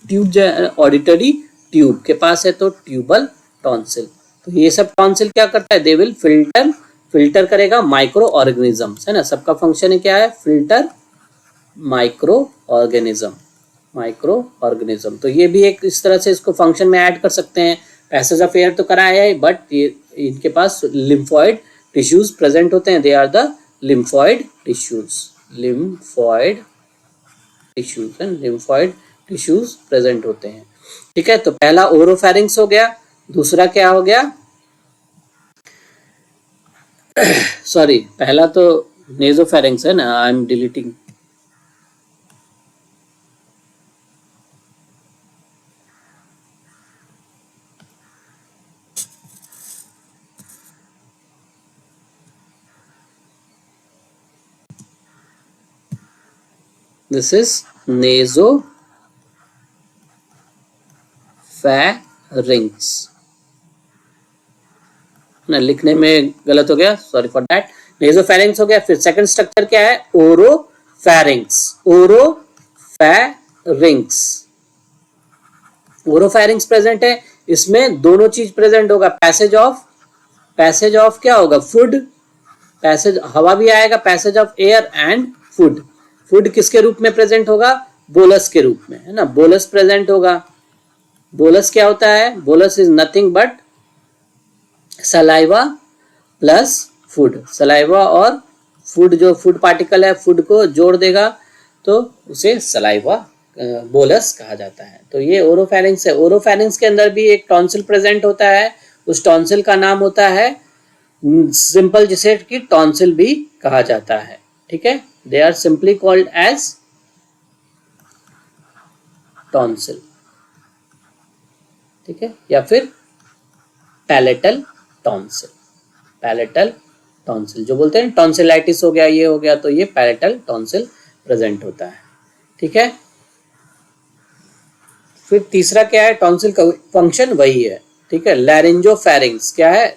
Tube auditory tube के पास है तो ट्यूबल टॉन्सिल। तो ये सब टॉन्सिल क्या करता है? दे विल फिल्टर करेगा माइक्रो ऑर्गेनिजम्स, है ना। सबका फंक्शन है क्या है? Filter micro organism. तो ये भी एक इस तरह से इसको फंक्शन में ऐड कर सकते हैं। पैसेज ऑफ एयर तो कराया है, बट ये इनके पास लिम्फॉइड टिश्यूज प्रेजेंट होते हैं। They are the lymphoid tissues present होते हैं, ठीक है। तो पहला ओरोफैरिंक्स हो गया। दूसरा क्या हो गया? सॉरी, पहला तो नेजोफैरिंक्स है ना, I am deleting. This is nasopharynx ना, लिखने में गलत हो गया, सॉरी फॉर दैट। नेजोफैरिंक्स हो गया। फिर सेकंड स्ट्रक्चर क्या है? ओरोफैरिंक्स प्रेजेंट है। इसमें दोनों चीज प्रेजेंट होगा। पैसेज ऑफ क्या होगा? फूड। पैसेज हवा भी आएगा, passage of air and food. Food किसके रूप में प्रेजेंट होगा? बोलस के रूप में, है ना। बोलस प्रेजेंट होगा। बोलस क्या होता है? Bolus is nothing but saliva plus food. Saliva और फूड, जो फूड पार्टिकल है, फूड को जोड़ देगा तो उसे सलाइवा बोलस कहा जाता है। तो ये ओरोफैरिंक्स है। ओरोफैरिंक्स के अंदर भी एक टॉन्सिल प्रेजेंट होता है। उस टॉन्सिल का नाम होता है सिंपल, जिसे कि टॉन्सिल भी कहा जाता है, ठीक है। They are simply called as tonsil, ठीक है, या फिर पैलेटल टॉन्सिल जो बोलते हैं। टॉन्सिलाइटिस हो गया, ये हो गया, तो ये पैलेटल टॉन्सिल प्रेजेंट होता है, ठीक है। फिर तीसरा क्या है? टॉन्सिल का फंक्शन वही है, ठीक है। लैरिंजोफैरिंक्स क्या है?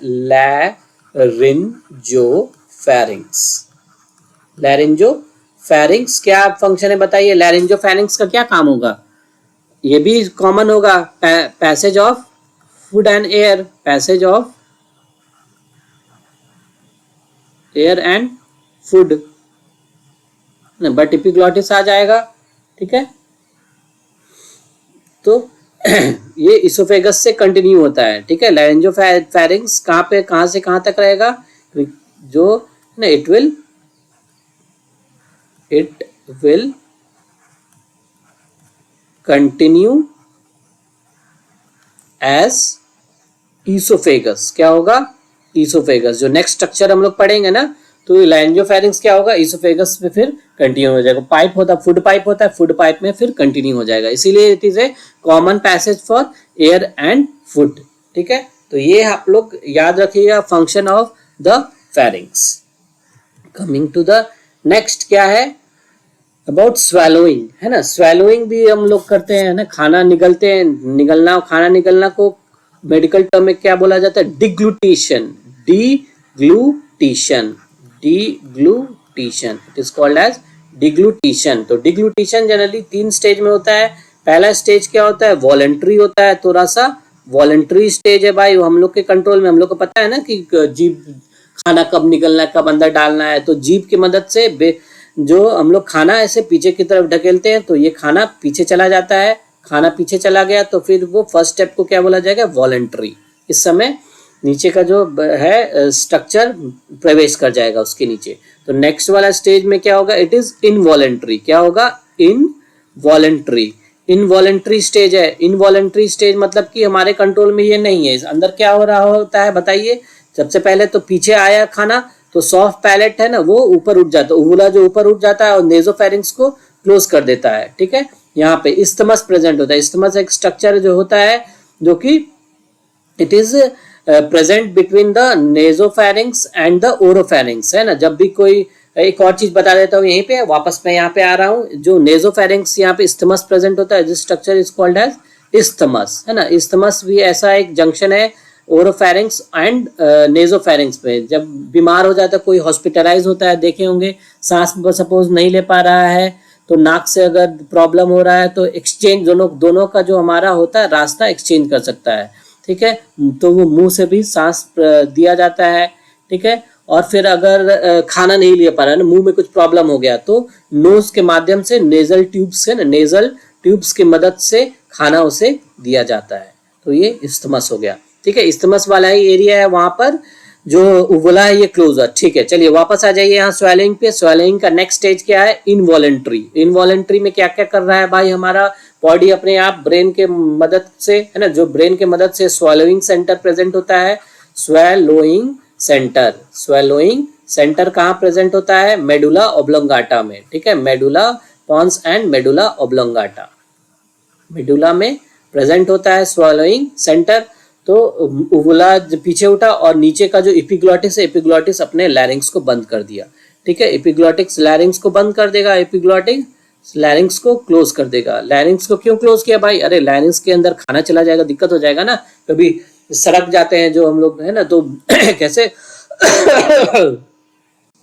लैरिंजोफैरिंक्स क्या फंक्शन है बताइए? लैरिंजोफैरिंक्स का क्या काम होगा? ये भी कॉमन होगा। Passage of food and air, passage of air and food, but epiglottis आ जाएगा, ठीक है। तो ये इसोफेगस से कंटिन्यू होता है, ठीक है। लैरिंजोफैरिंक्स कहां से कहां तक रहेगा? जो ना, it will continue as oesophagus. क्या होगा? ईसोफेगस। जो नेक्स्ट स्ट्रक्चर हम लोग पढ़ेंगे ना, तो लैरिंजोफैरिंक्स क्या होगा? ईसोफेगस में फिर कंटिन्यू हो जाएगा। पाइप होता है, फूड पाइप होता है, फूड पाइप में फिर कंटिन्यू हो जाएगा। इसीलिए it is a common passage for air and food, ठीक है। तो ये आप लोग याद रखिएगा, function of the pharynx. Coming to the next क्या है? अबाउट स्वेलोइंग, है ना। स्वेलोइंग भी हम लोग करते हैं ना, खाना निगलते हैं। खाना निगलना को मेडिकल टर्म में क्या बोला जाता है? Deglutition. It is called as deglutition. तो डिग्लूटेशन जनरली 3 स्टेज में होता है। पहला स्टेज क्या होता है? वॉलंटरी होता है, थोड़ा सा वॉलंटरी स्टेज है भाई, हम लोग के कंट्रोल में। हम लोग को पता है ना कि जीभ खाना कब निकलना है, कब अंदर डालना है। तो जीभ की मदद से जो हम लोग खाना ऐसे पीछे की तरफ ढकेलते हैं तो ये खाना पीछे चला जाता है, खाना पीछे चला गया तो फिर वो फर्स्ट स्टेप को क्या बोला जाएगा, वॉलंटरी। इस समय नीचे का जो है स्ट्रक्चर प्रवेश कर जाएगा उसके नीचे। तो नेक्स्ट वाला स्टेज में क्या होगा, इट इज इनवॉलंटरी। क्या होगा, इनवॉलंटरी। इनवॉलंटरी स्टेज है। इनवॉलंटरी स्टेज मतलब कि हमारे कंट्रोल में ये नहीं है। इस अंदर क्या हो रहा होता है बताइए। सबसे पहले तो पीछे आया खाना तो सॉफ्ट पैलेट है ना, वो ऊपर उठ जाता है, उवुला जो ऊपर उठ जाता है और नेजोफेरिंक्स को क्लोज कर देता है। ठीक है, यहाँ पे इस्थमस प्रेजेंट होता है। इस्थमस एक स्ट्रक्चर जो होता है जो कि it is present between the nasopharynx and the oropharynx, है ना। जब भी कोई, एक और चीज बता देता हूँ यहीं पे, वापस मैं यहाँ पे आ रहा हूँ, जो नेजोफेरिंक्स यहाँ पे इस्थमस प्रेजेंट होता है, this structure is called as isthmus, है ना। इस्थमस भी ऐसा एक जंक्शन है ओरोफेरिंक्स एंड नेजोफेरिंक्स में। जब बीमार हो जाता है, कोई हॉस्पिटलाइज होता है, देखे होंगे, सांस सपोज नहीं ले पा रहा है तो नाक से अगर प्रॉब्लम हो रहा है तो एक्सचेंज दोनों का जो हमारा होता है रास्ता एक्सचेंज कर सकता है। ठीक है, तो वो मुंह से भी सांस दिया जाता है। ठीक है, और फिर अगर खाना नहीं ले पा रहा है ना, मुंह में कुछ प्रॉब्लम हो गया तो नोज के माध्यम से नेजल ट्यूब्स है ना, नेजल ट्यूब्स की मदद से खाना उसे दिया जाता है। तो ये इस्थमस हो गया। ठीक है, इस्थमस वाला ही एरिया है, वहां पर जो उवला है ये क्लोजर। ठीक है, चलिए वापस आ जाइए यहाँ स्वेलिंग पे। स्वेलिंग का नेक्स्ट स्टेज क्या है, इनवॉलंटरी। इनवॉलंटरी में क्या क्या कर रहा है भाई, हमारा बॉडी अपने आप ब्रेन के मदद से, है ना, जो ब्रेन के मदद से स्वेलोइंग सेंटर प्रेजेंट होता है। स्वेलोइंग सेंटर, स्वेलोइंग सेंटर कहाँ प्रेजेंट होता है, मेडुला ओब्लोंगाटा में। ठीक है, medulla pons and medulla oblongata, medulla में प्रेजेंट होता है स्वेलोइंग सेंटर। तो उवुला पीछे उठा और नीचे का जो एपिग्लॉटिस है, एपिग्लॉटिस अपने लैरिंग्स को बंद कर दिया। ठीक है, एपिग्लॉटिक्स लैरिंग्स को बंद कर देगा, एपिग्लॉटिक्स लैरिंग्स को क्लोज कर देगा। लैरिंग्स को क्यों क्लोज किया भाई, अरे लैरिंग्स के अंदर खाना चला जाएगा, दिक्कत हो जाएगा ना। कभी सड़क जाते हैं जो हम लोग, है ना, तो कैसे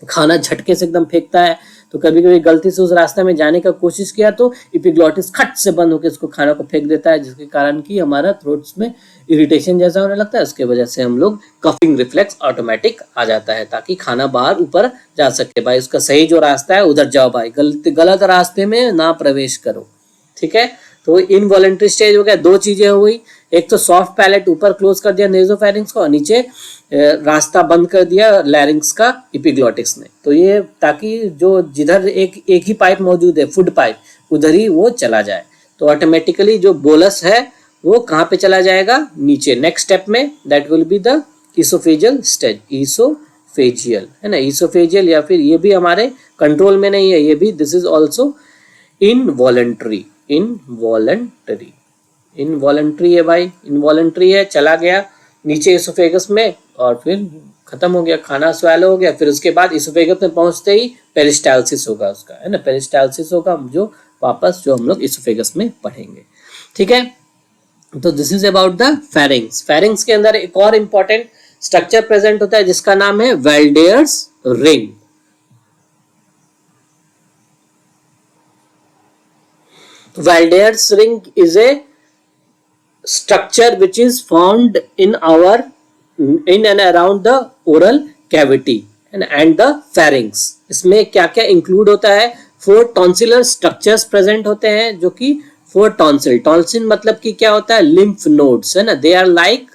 खाना झटके से एकदम फेंकता है, तो कभी कभी गलती से उस रास्ते में जाने का कोशिश किया तो एपिग्लॉटिस खट से बंद होकर इसको खाना को फेंक देता है, जिसके कारण कि हमारा थ्रोट्स में इरिटेशन जैसा होने लगता है। उसके वजह से हम लोग कफिंग रिफ्लेक्स ऑटोमेटिक आ जाता है, ताकि खाना बाहर ऊपर जा सके। भाई उसका सही जो रास्ता है उधर जाओ भाई, गलत रास्ते में ना प्रवेश करो। ठीक है, तो इनवॉलंटरी स्टेज हो गया। दो चीजें हो गई, एक तो सॉफ्ट पैलेट ऊपर क्लोज कर दिया नेजोफेरिंक्स को, और नीचे रास्ता बंद कर दिया लैरिंग्स का एपिग्लॉटिक्स ने। तो ये ताकि जो जिधर एक ही पाइप मौजूद है, फूड पाइप, उधर ही वो चला जाए। तो ऑटोमेटिकली जो बोलस है वो कहाँ पे चला जाएगा, नीचे। नेक्स्ट स्टेप में that will be the oesophageal stage, oesophageal, है ना, ईसोफेजियल। या फिर ये भी हमारे कंट्रोल में नहीं है, ये भी this is also involuntary. Involuntary, involuntary है भाई, इनवॉलंटरी है, चला गया नीचे इसोफेगस में और फिर खत्म हो गया, खाना स्वैलो हो गया। फिर उसके बाद इसोफेगस में पहुंचते ही पेरिस्टालसिस होगा उसका, है ना, पेरिस्टालसिस होगा, जो वापस जो हम लोग इसोफेगस में पढ़ेंगे। ठीक है, तो this is about the pharynx. Pharynx के अंदर एक और इंपॉर्टेंट स्ट्रक्चर प्रेजेंट होता है जिसका नाम है वेल्डेयर्स ring. Valdeir's ring is a structure which is formed in and around the oral cavity and the pharynx. इसमें क्या क्या इंक्लूड होता है, 4 टॉन्सिलर स्ट्रक्चर्स प्रेजेंट होते हैं, जो कि 4 टॉन्सिल, टॉन्सिल मतलब कि क्या होता है, लिम्फ नोड्स, है ना, they are like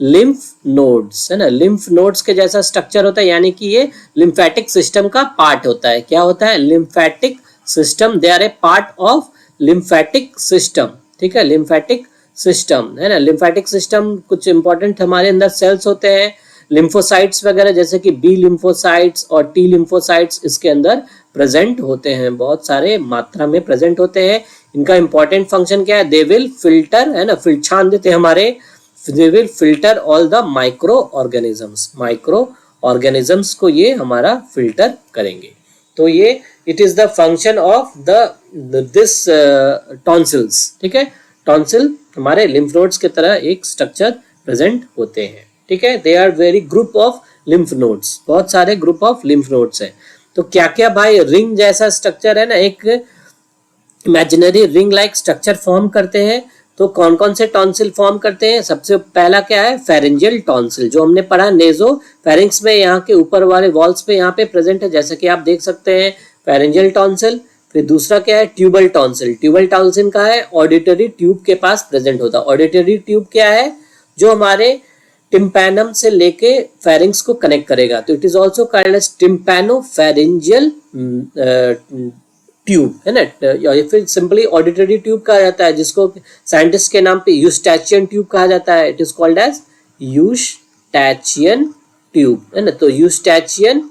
lymph nodes, है ना, लिम्फ नोड्स के जैसा स्ट्रक्चर होता है, यानी कि ये लिम्फेटिक सिस्टम का पार्ट होता है। क्या होता है, lymphatic system, they are a part of lymphatic system. ठीक है, लिम्फेटिक सिस्टम, है ना, लिम्फेटिक सिस्टम कुछ इंपॉर्टेंट हमारे अंदर सेल्स होते हैं, लिम्फोसाइट्स वगैरह, जैसे कि बी लिम्फोसाइट्स और टी लिम्फोसाइट्स इसके अंदर प्रेजेंट होते हैं, बहुत सारे मात्रा में प्रेजेंट होते हैं। इनका इंपॉर्टेंट फंक्शन क्या है, दे विल फिल्टर, है ना, छान देते हैं हमारे, they will filter all the micro organisms, micro organisms को ये हमारा फिल्टर करेंगे। तो ये it is the function of this tonsils. ठीक है, टॉन्सिल हमारे लिम्फ नोड्स की तरह एक स्ट्रक्चर प्रेजेंट होते हैं। ठीक है, they are very group of lymph nodes, बहुत सारे ग्रुप ऑफ लिम्फ नोड्स हैं। तो क्या क्या भाई रिंग जैसा स्ट्रक्चर है ना, एक imaginary ring like structure form करते हैं। तो कौन कौन से टॉन्सिल फॉर्म करते हैं, सबसे पहला क्या है, फेरेंजियल टॉन्सिल, जो हमने पढ़ा नेजो फेरिंग्स में, यहाँ के ऊपर वाले वॉल्स पे यहाँ पे प्रेजेंट है, जैसे कि आप देख सकते हैं फेरेंजियल टॉन्सिल। फिर दूसरा क्या है, ट्यूबल टॉन्सिल। ट्यूबल टॉन्सिल का है ऑडिटरी ट्यूब के पास प्रेजेंट होता है। ऑडिटरी ट्यूब क्या है, जो हमारे टिम्पैनम से लेके फेरिंग्स को कनेक्ट करेगा, तो it is also called as tympano pharyngeal tube, है ना, या फिर सिंपली ऑडिटरी ट्यूब कहा जाता है, जिसको साइंटिस्ट के नाम पे यूस्टैचियन ट्यूब कहा जाता है। It is called as Eustachian tube, है ना। तो यूस्टैचियन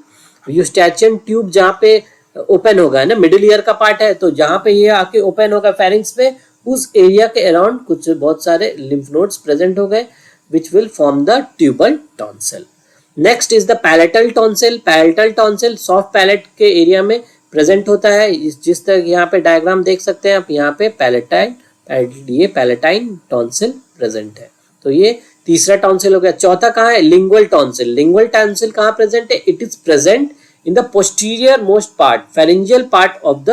ट्यूब जहाँ पे ओपन होगा, है ना, मिडिल ईयर का पार्ट है, तो जहाँ पे ये आके ओपन होगा फेरिंग्स पे, उस एरिया के अराउंड कुछ बहुत सारे लिम्फ नोड्स प्रेजेंट हो गए which will form the tubal tonsil. Next is the palatal tonsil. Palatal tonsil soft palate के एरिया में प्रेजेंट होता है। जिस तरह यहाँ पे डायग्राम देख सकते हैं आप, यहाँ पे ये पैलेटाइन टॉन्सिल प्रेजेंट है। तो ये तीसरा टॉन्सिल हो गया। चौथा कहाँ है, लिंगुअल टॉन्सिल। लिंगुअल टॉन्सिल कहाँ प्रेजेंट है, it is present in the posterior most part, pharyngeal part of the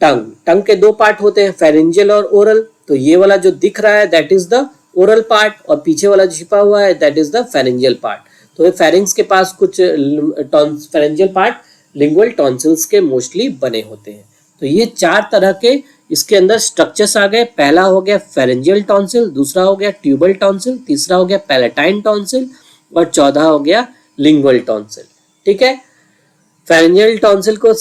tongue. Tongue के दो पार्ट होते हैं, फेरेंजियल और ओरल। तो ये वाला जो दिख रहा है that is the oral part, और पीछे वाला छिपा हुआ है that is the pharyngeal part. तो ये फेरिंग्स के पास कुछ फेरेंजियल पार्ट लिंगुअल टॉन्सिल्स के मोस्टली बने होते हैं। तो ये चार तरह के इसके अंदर स्ट्रक्चर्स आ गए। पहला हो गया फेरेंजियल टॉन्सिल, दूसरा हो गया ट्यूबल टॉन्सिल, तीसरा हो गया पैलेटाइन टॉन्सिल, और चौथा हो गया लिंगुअल टॉन्सिल। ठीक है, फेरेंजियल टॉन्सिल को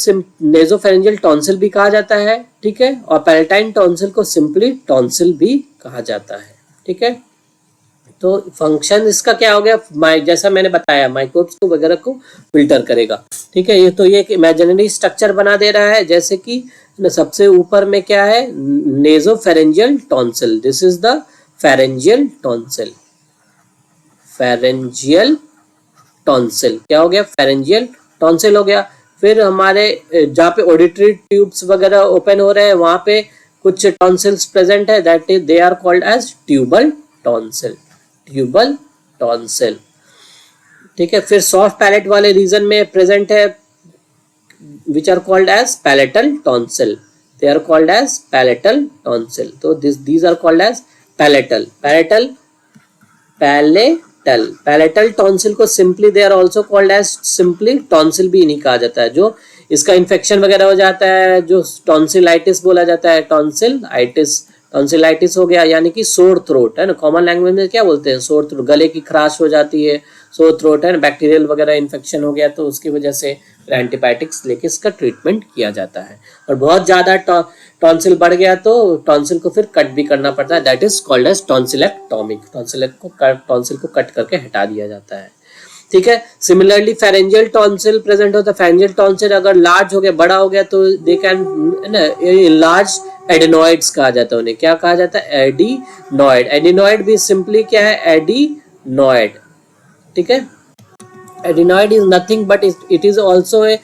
नेजोफेरेंजियल टॉन्सिल भी कहा जाता है, ठीक है, और पैलेटाइन टॉन्सिल को सिंपली टॉन्सिल भी कहा जाता है। ठीक है, तो फंक्शन इसका क्या हो गया, जैसा मैंने बताया, माइक्रोब्स को वगैरह को फिल्टर करेगा। ठीक है, ये तो ये एक इमेजिनरी स्ट्रक्चर बना दे रहा है, जैसे कि सबसे ऊपर में क्या है, nasopharyngeal tonsil. This is the pharyngeal tonsil. Pharyngeal tonsil क्या हो गया, फेरेंजियल टॉन्सिल हो गया। फिर हमारे जहाँ पे ऑडिटरी ट्यूब्स वगैरह ओपन हो रहे हैं, वहां पे कुछ टॉन्सिल्स प्रेजेंट है, that is they are called as tubal tonsil. Tubal tonsil, ठीक है। फिर सॉफ्ट पैलेट वाले रीजन में प्रेजेंट है, which are called as palatal tonsil. They are called as palatal tonsil. तो these are called as palatal. Palatal tonsil को simply they are also called as simply tonsil भी नहीं कहा जाता है। जो इसका इन्फेक्शन वगैरह हो जाता है, जो टॉन्सिलाइटिस बोला जाता है, टॉन्सिलाइटिस हो गया, यानी कि सोर थ्रोट, है ना। कॉमन लैंग्वेज में क्या बोलते हैं, सोर थ्रोट, गले की खराश हो जाती है, सोर थ्रोट, है ना। बैक्टीरियल वगैरह इन्फेक्शन हो गया तो उसकी वजह से एंटीबायोटिक्स लेके इसका ट्रीटमेंट किया जाता है। और बहुत ज्यादा टॉन्सिल बढ़ गया तो टॉन्सिल को फिर कट भी करना पड़ता है, that is called as tonsillectomy. Tonsil को कट करके हटा दिया जाता है। ठीक है, सिमिलरली फेरेंजियल टॉन्सिल प्रेजेंट होता है। फेरेंजियल टॉन्सिल अगर लार्ज हो गया, बड़ा हो गया, तो दे कैन लार्ज एडिनॉइड्स कहा जाता है उन्हें। क्या कहा जाता है, एडिनॉइड। एडिनॉइड भी सिंपली क्या है, एडिनॉइड। ठीक है, adenoid is nothing but it is also a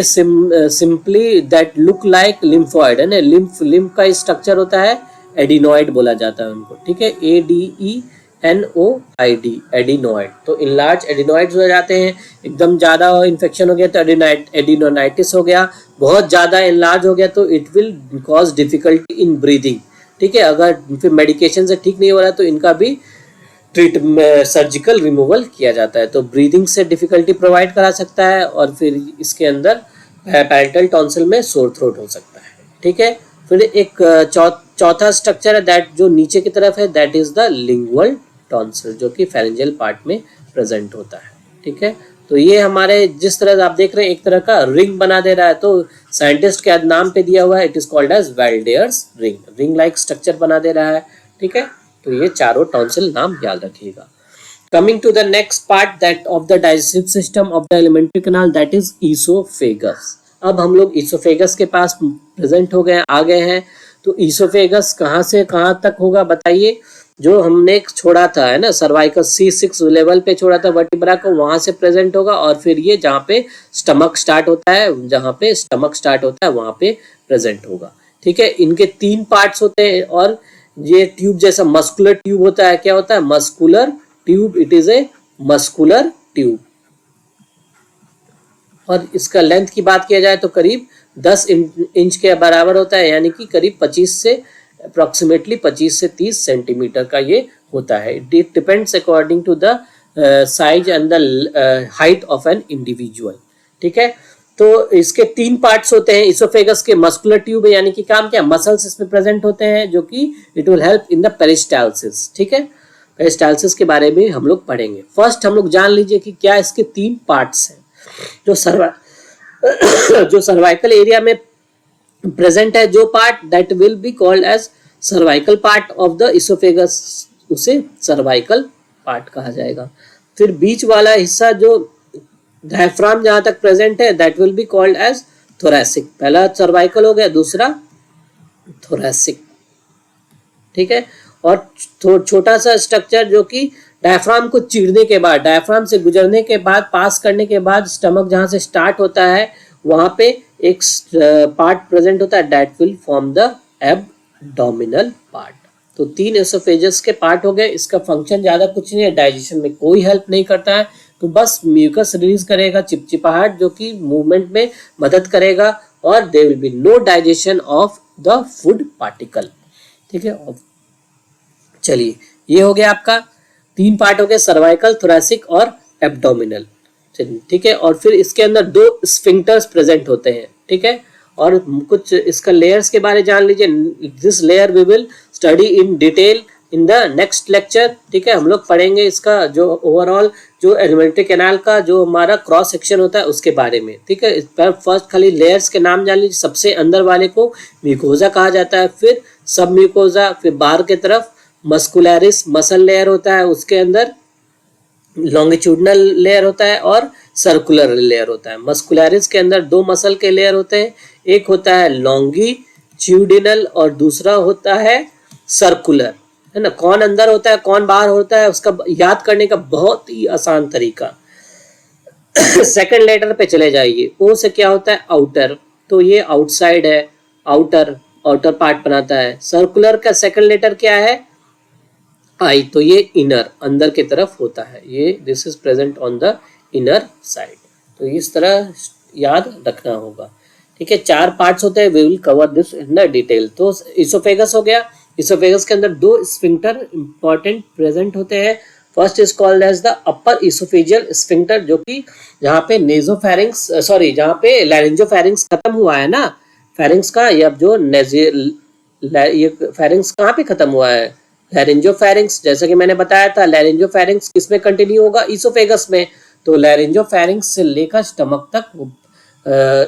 simply that look like lymphoid, है ना। लिम्फ का स्ट्रक्चर होता है, एडिनॉइड बोला जाता है उनको। ठीक है, ADENOID, एडिनॉइड। तो इनलार्ज एडिनॉइड्स हो जाते हैं। एकदम ज्यादा इन्फेक्शन हो गया तो एडिनोनाइटिस हो गया। बहुत ज्यादा इनलार्ज हो गया तो it will cause difficulty in breathing. ठीक है, अगर फिर मेडिकेशन से ठीक नहीं हो रहा तो इनका भी सर्जिकल रिमूवल किया जाता है। तो ब्रीदिंग से डिफिकल्टी प्रोवाइड करा सकता है, और फिर इसके अंदर पैलेटल टॉन्सिल में सोर थ्रोट हो सकता है। ठीक है, फिर एक चौथा स्ट्रक्चर है दैट जो नीचे की तरफ है, that is the lingual tonsil, जो कि फेरेंजियल पार्ट में प्रेजेंट होता है। ठीक है, तो ये हमारे जिस तरह आप देख रहे हैं एक तरह का रिंग बना दे रहा है, तो साइंटिस्ट के नाम पे दिया हुआ है, it is called as Waldeyer's ring. Ring like structure बना दे रहा है। ठीक है, तो ये चारों टॉन्सिल नाम याद रखिएगा। Coming to the next part that of the digestive system of the alimentary canal, that is oesophagus. अब हम लोग ईसोफेगस के पास प्रेजेंट हो गए, आ गए हैं। तो ईसोफेगस कहाँ से कहाँ तक होगा बताइए। जो हमने छोड़ा था, है ना, सर्वाइकल C6 लेवल पे छोड़ा था वर्टिब्रा को, वहां से प्रेजेंट होगा, और फिर ये जहाँ पे स्टमक स्टार्ट होता है, जहाँ पे स्टमक स्टार्ट होता है वहां पे प्रेजेंट होगा। ठीक है, इनके 3 पार्ट्स होते हैं, और ये ट्यूब जैसा मस्कुलर ट्यूब होता है। क्या होता है, muscular tube. It is a muscular tube. और इसका लेंथ की बात किया जाए तो करीब 10 इंच के बराबर होता है, यानी कि करीब 25 से 30 सेंटीमीटर का ये होता है। It depends according to the size and the height of an individual. ठीक है, तो इसके 3 पार्ट्स होते हैं इसोफेगस के, मस्कुलर ट्यूब यानी कि काम क्या, मसल्स इसमें प्रेजेंट होते हैं जो कि it will help in the peristalsis. ठीक है, पेरिस्टालसिस के बारे में हम लोग पढ़ेंगे। फर्स्ट हम लोग जान लीजिए कि क्या इसके 3 पार्ट्स हैं जो जो सर्वाइकल एरिया में प्रेजेंट है। जो part that will be called as cervical part of the oesophagus, उसे सर्वाइकल पार्ट कहा जाएगा। फिर बीच वाला हिस्सा जो डायफ्राम जहां तक प्रेजेंट है that will be called as thoracic. पहला सर्वाइकल हो गया, दूसरा थोरैसिक। ठीक है, और छोटा सा स्ट्रक्चर जो कि डायफ्राम को चीरने के बाद, डायफ्राम से गुजरने के बाद, पास करने के बाद स्टमक जहां से स्टार्ट होता है वहां पे एक पार्ट प्रेजेंट होता है that will form the abdominal part. तो 3 एसोफेगस के पार्ट हो गए। इसका फंक्शन ज्यादा कुछ नहीं है, डाइजेशन में कोई हेल्प नहीं करता है, तो बस म्यूकस रिलीज करेगा, चिपचिपाहट जो कि मूवमेंट में मदद करेगा, और there will be no digestion of the food particle. ठीक है, चलिए ये हो गया आपका 3 पार्ट हो गए, सर्वाइकल, थोरैसिक और एब्डोमिनल। ठीक है, और फिर इसके अंदर 2 स्फिंक्टर्स प्रेजेंट होते हैं। ठीक है, और कुछ इसका लेयर्स के बारे जान लीजिए। This layer we will study in detail in the next lecture. ठीक है, हम लोग पढ़ेंगे इसका जो ओवरऑल जो एलिमेंट्री कैनाल का जो हमारा क्रॉस सेक्शन होता है उसके बारे में। ठीक है, इस पर फर्स्ट खाली लेयर्स के नाम जान लीजिए। सबसे अंदर वाले को म्यूकोजा कहा जाता है, फिर सब म्यूकोजा, फिर बाहर के तरफ मस्कुलरिस मसल लेयर होता है, उसके अंदर लॉन्गिट्यूडनल लेयर होता है और सर्कुलर लेयर होता है। मस्कुलरिस के अंदर 2 मसल के लेयर होते हैं, एक होता है लॉन्गिट्यूडिनल और दूसरा होता है सर्कुलर, है ना। कौन अंदर होता है कौन बाहर होता है उसका याद करने का बहुत ही आसान तरीका। सेकंड लेटर पे चले जाइए। ओ से क्या होता है, आउटर, तो ये आउटसाइड है, आउटर आउटर पार्ट बनाता है। सर्कुलर का सेकंड लेटर क्या है, आई, तो ये इनर, अंदर की तरफ होता है, ये this is present on the inner side. तो इस तरह याद रखना होगा। ठीक है, 4 पार्ट्स होते हैं, we will cover this in the detail. तो इसोफेगस हो गया। इसोफेगस के अंदर 2 स्फिंक्टर इंपॉर्टेंट प्रेजेंट होते हैं। First is called as the upper oesophageal sphincter, जो कि जहाँ पे नेजोफेरिंक्स सॉरी जहाँ पे लैरिंजोफेरिंक्स खत्म हुआ है ना, फेरिंक्स का, या जो ये फेरिंक्स कहाँ पे खत्म हुआ है, लैरिंजोफेरिंक्स। जैसा कि मैंने बताया था लैरिंजोफेरिंक्स किसमें कंटिन्यू होगा, इसोफेगस में। तो लैरिंजोफेरिंक्स से लेकर स्टमक तक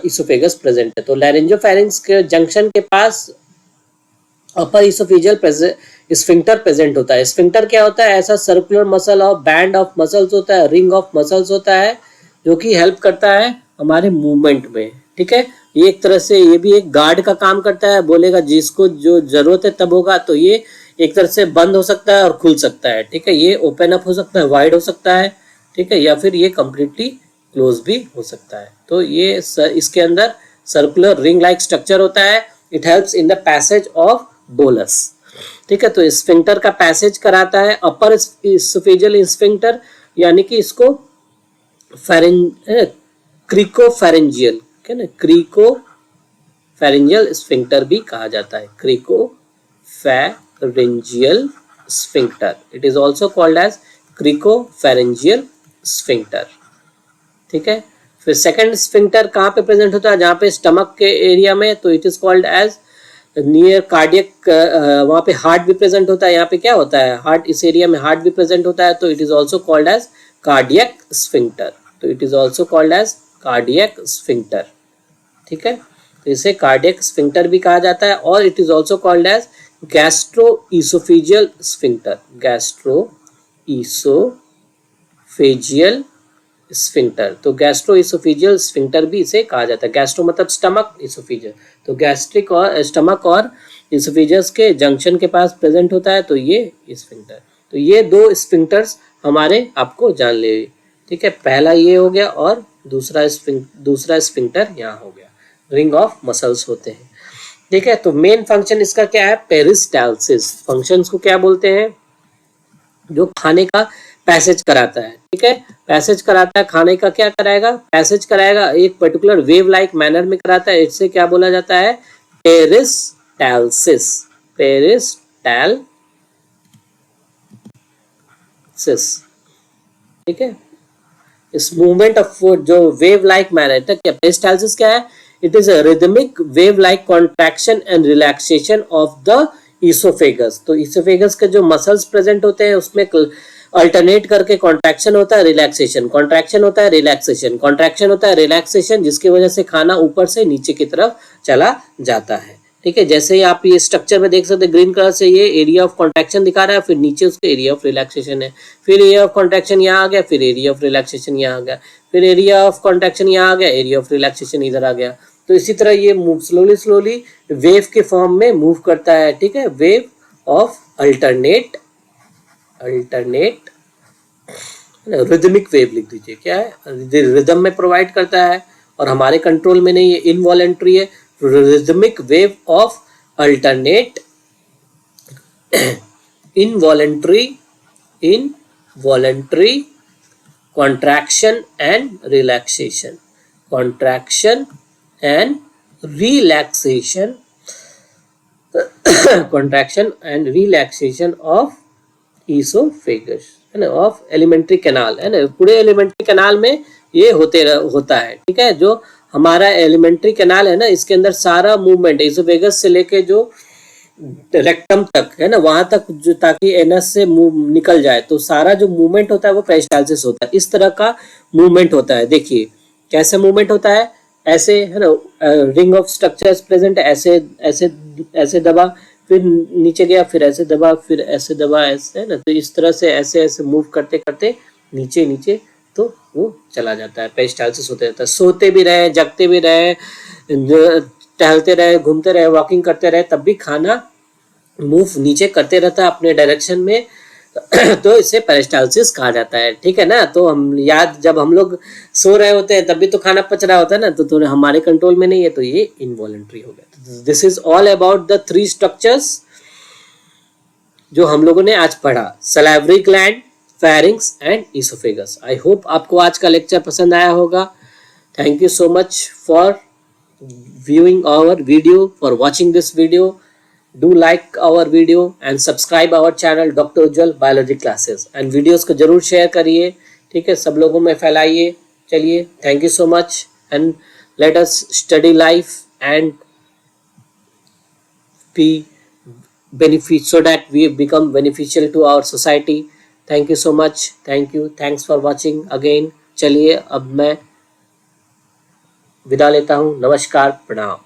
इसोफेगस प्रेजेंट है। तो लैरिंजोफेरिंक्स के जंक्शन के पास अपर इसोफेजियल स्फिंक्टर प्रेजेंट होता है। स्फिंक्टर क्या होता है, ऐसा सर्कुलर मसल और बैंड ऑफ मसल्स होता है, रिंग ऑफ मसल्स होता है, जो कि हेल्प करता है हमारे मूवमेंट में। ठीक है, ये एक तरह से ये भी एक गार्ड का काम करता है, बोलेगा जिसको जो जरूरत है तब होगा। तो ये एक तरह से बंद हो सकता है और खुल सकता है। ठीक है, ये ओपन अप हो सकता है, वाइड हो सकता है। ठीक है, या फिर ये कंप्लीटली क्लोज भी हो सकता है। तो ये इसके अंदर सर्कुलर रिंग लाइक स्ट्रक्चर होता है। It helps in the passage of bolus. ठीक है, तो स्फिंक्टर का पैसेज कराता है अपर इसोफेजियल स्फिंक्टर, यानी कि इसको क्रिकोफेरेंजियल, है ना, क्रिकोफेरेंजियल स्फिंक्टर भी कहा जाता है, cricopharyngeal sphincter. It is also called as cricopharyngeal sphincter. ठीक है, फिर सेकंड स्फिंक्टर कहाँ पे प्रेजेंट होता है, जहाँ पे स्टमक के एरिया में, तो it is called as near cardiac. वहाँ पे हार्ट भी प्रेजेंट होता है। यहाँ पे क्या होता है, हार्ट, इस एरिया में हार्ट भी प्रेजेंट होता है, तो it is also called as cardiac sphincter. तो it is also called as cardiac sphincter. ठीक है, तो इसे कार्डियक स्फिंक्टर भी कहा जाता है, और it is also called as gastroesophageal sphincter, gastroesophageal sphincter. तो गैस्ट्रोइसोफेजियल स्फिंक्टर भी इसे कहा जाता है। गैस्ट्रो मतलब स्टमक, इसोफेजियल तो गैस्ट्रिक और स्टमक और इसोफेजियस के जंक्शन के पास प्रेजेंट होता है, तो ये स्फिंक्टर। तो ये 2 स्फिंक्टर्स हमारे आपको जान ले। ठीक है, पहला ये हो गया और दूसरा स्फिंक्टर यहाँ हो गया, रिंग ऑफ मसल्स होते हैं। ठीक है, तो मेन फंक्शन इसका क्या है, पेरिस्टालसिस। फंक्शंस को क्या बोलते हैं, जो खाने का पैसेज कराता है। ठीक है, पैसेज कराता है, खाने का क्या कराएगा, पैसेज कराएगा, एक पर्टिकुलर वेव लाइक मैनर में कराता है। इससे क्या बोला जाता है, पेरिस्टालसिस, पेरिस्टालसिस। ठीक है, इस मूवमेंट ऑफ जो वेव लाइक मैनर, क्या पेरिस्टालसिस क्या है? It is a rhythmic wave like contraction and relaxation of the oesophagus. तो ईसोफेगस के जो मसल्स प्रेजेंट होते हैं उसमें अल्टरनेट करके कॉन्ट्रैक्शन होता है, रिलैक्सेशन, कॉन्ट्रैक्शन होता है, रिलैक्सेशन, कॉन्ट्रैक्शन होता है, रिलैक्सेशन, जिसकी वजह से खाना ऊपर से नीचे की तरफ चला जाता है। ठीक है, जैसे ही आप ये स्ट्रक्चर में देख सकते हैं ग्रीन कलर से ये एरिया ऑफ कॉन्ट्रैक्शन दिखा रहा है, फिर नीचे उसके एरिया ऑफ रिलैक्सेशन है, फिर एरिया ऑफ कॉन्ट्रैक्शन यहाँ आ गया, फिर एरिया ऑफ रिलैक्सेशन यहाँ आ गया, फिर एरिया ऑफ कॉन्ट्रैक्शन यहाँ आ गया, एरिया ऑफ रिलैक्सेशन इधर आ गया। तो इसी तरह ये मूव स्लोली स्लोली वेव के फॉर्म में मूव करता है। ठीक है, wave of alternate rhythmic wave लिख दीजिए, क्या है, रिदम में प्रोवाइड करता है और हमारे कंट्रोल में नहीं है, इनवॉलेंट्री है। Rhythmic wave of alternate involuntary contraction and relaxation, contraction and relaxation, contraction and relaxation of oesophagus, है ना, ऑफ एलिमेंट्री कैनाल, है ना। पूरे एलिमेंट्री कैनाल में ये होता है। ठीक है, जो हमारा एलिमेंट्री कैनाल है ना, इसके अंदर सारा मूवमेंट ईसोफेगस से लेके जो रेक्टम तक, है ना, वहां तक जो, ताकि एनस से निकल जाए, तो सारा जो मूवमेंट होता है वो पेरिस्टालसिस होता है। इस तरह का मूवमेंट होता है। देखिए कैसे मूवमेंट होता है, ऐसे, है ना, रिंग ऑफ स्ट्रक्चर्स प्रेजेंट, ऐसे ऐसे ऐसे दबा, फिर नीचे गया, फिर ऐसे दबा, फिर ऐसे दबा, ऐसे, है ना। तो इस तरह से ऐसे ऐसे मूव करते करते नीचे नीचे तो वो चला जाता है, पेरिस्टालसिस होते रहता है। सोते भी रहे, जगते भी रहे, टहलते रहे, घूमते रहे, वॉकिंग करते रहे, तब भी खाना मूव नीचे करते रहता है अपने डायरेक्शन में। तो इसे पेरिस्टालसिस कहा जाता है। ठीक है ना, तो हम याद, जब हम लोग सो रहे होते हैं तब भी तो खाना पच रहा होता है ना, तो हमारे कंट्रोल में नहीं है, तो ये इनवॉलेंट्री हो गया। This is all about the 3 structures जो हम लोगों ने आज पढ़ा, salivary gland, pharynx and oesophagus. I hope आपको आज का लेक्चर पसंद आया होगा। Thank you so much for viewing our video, for watching this video. Do like our video and subscribe our channel Dr. Ujjwal Biology Classes, and videos को जरूर share करिए। ठीक है, सब लोगों में फैलाइए। चलिए, thank you so much and let us study life and be benefit so that we become beneficial to our society. Thank you so much. Thank you. Thanks for watching again. चलिए अब मैं विदा लेता हूँ। नमस्कार, प्रणाम।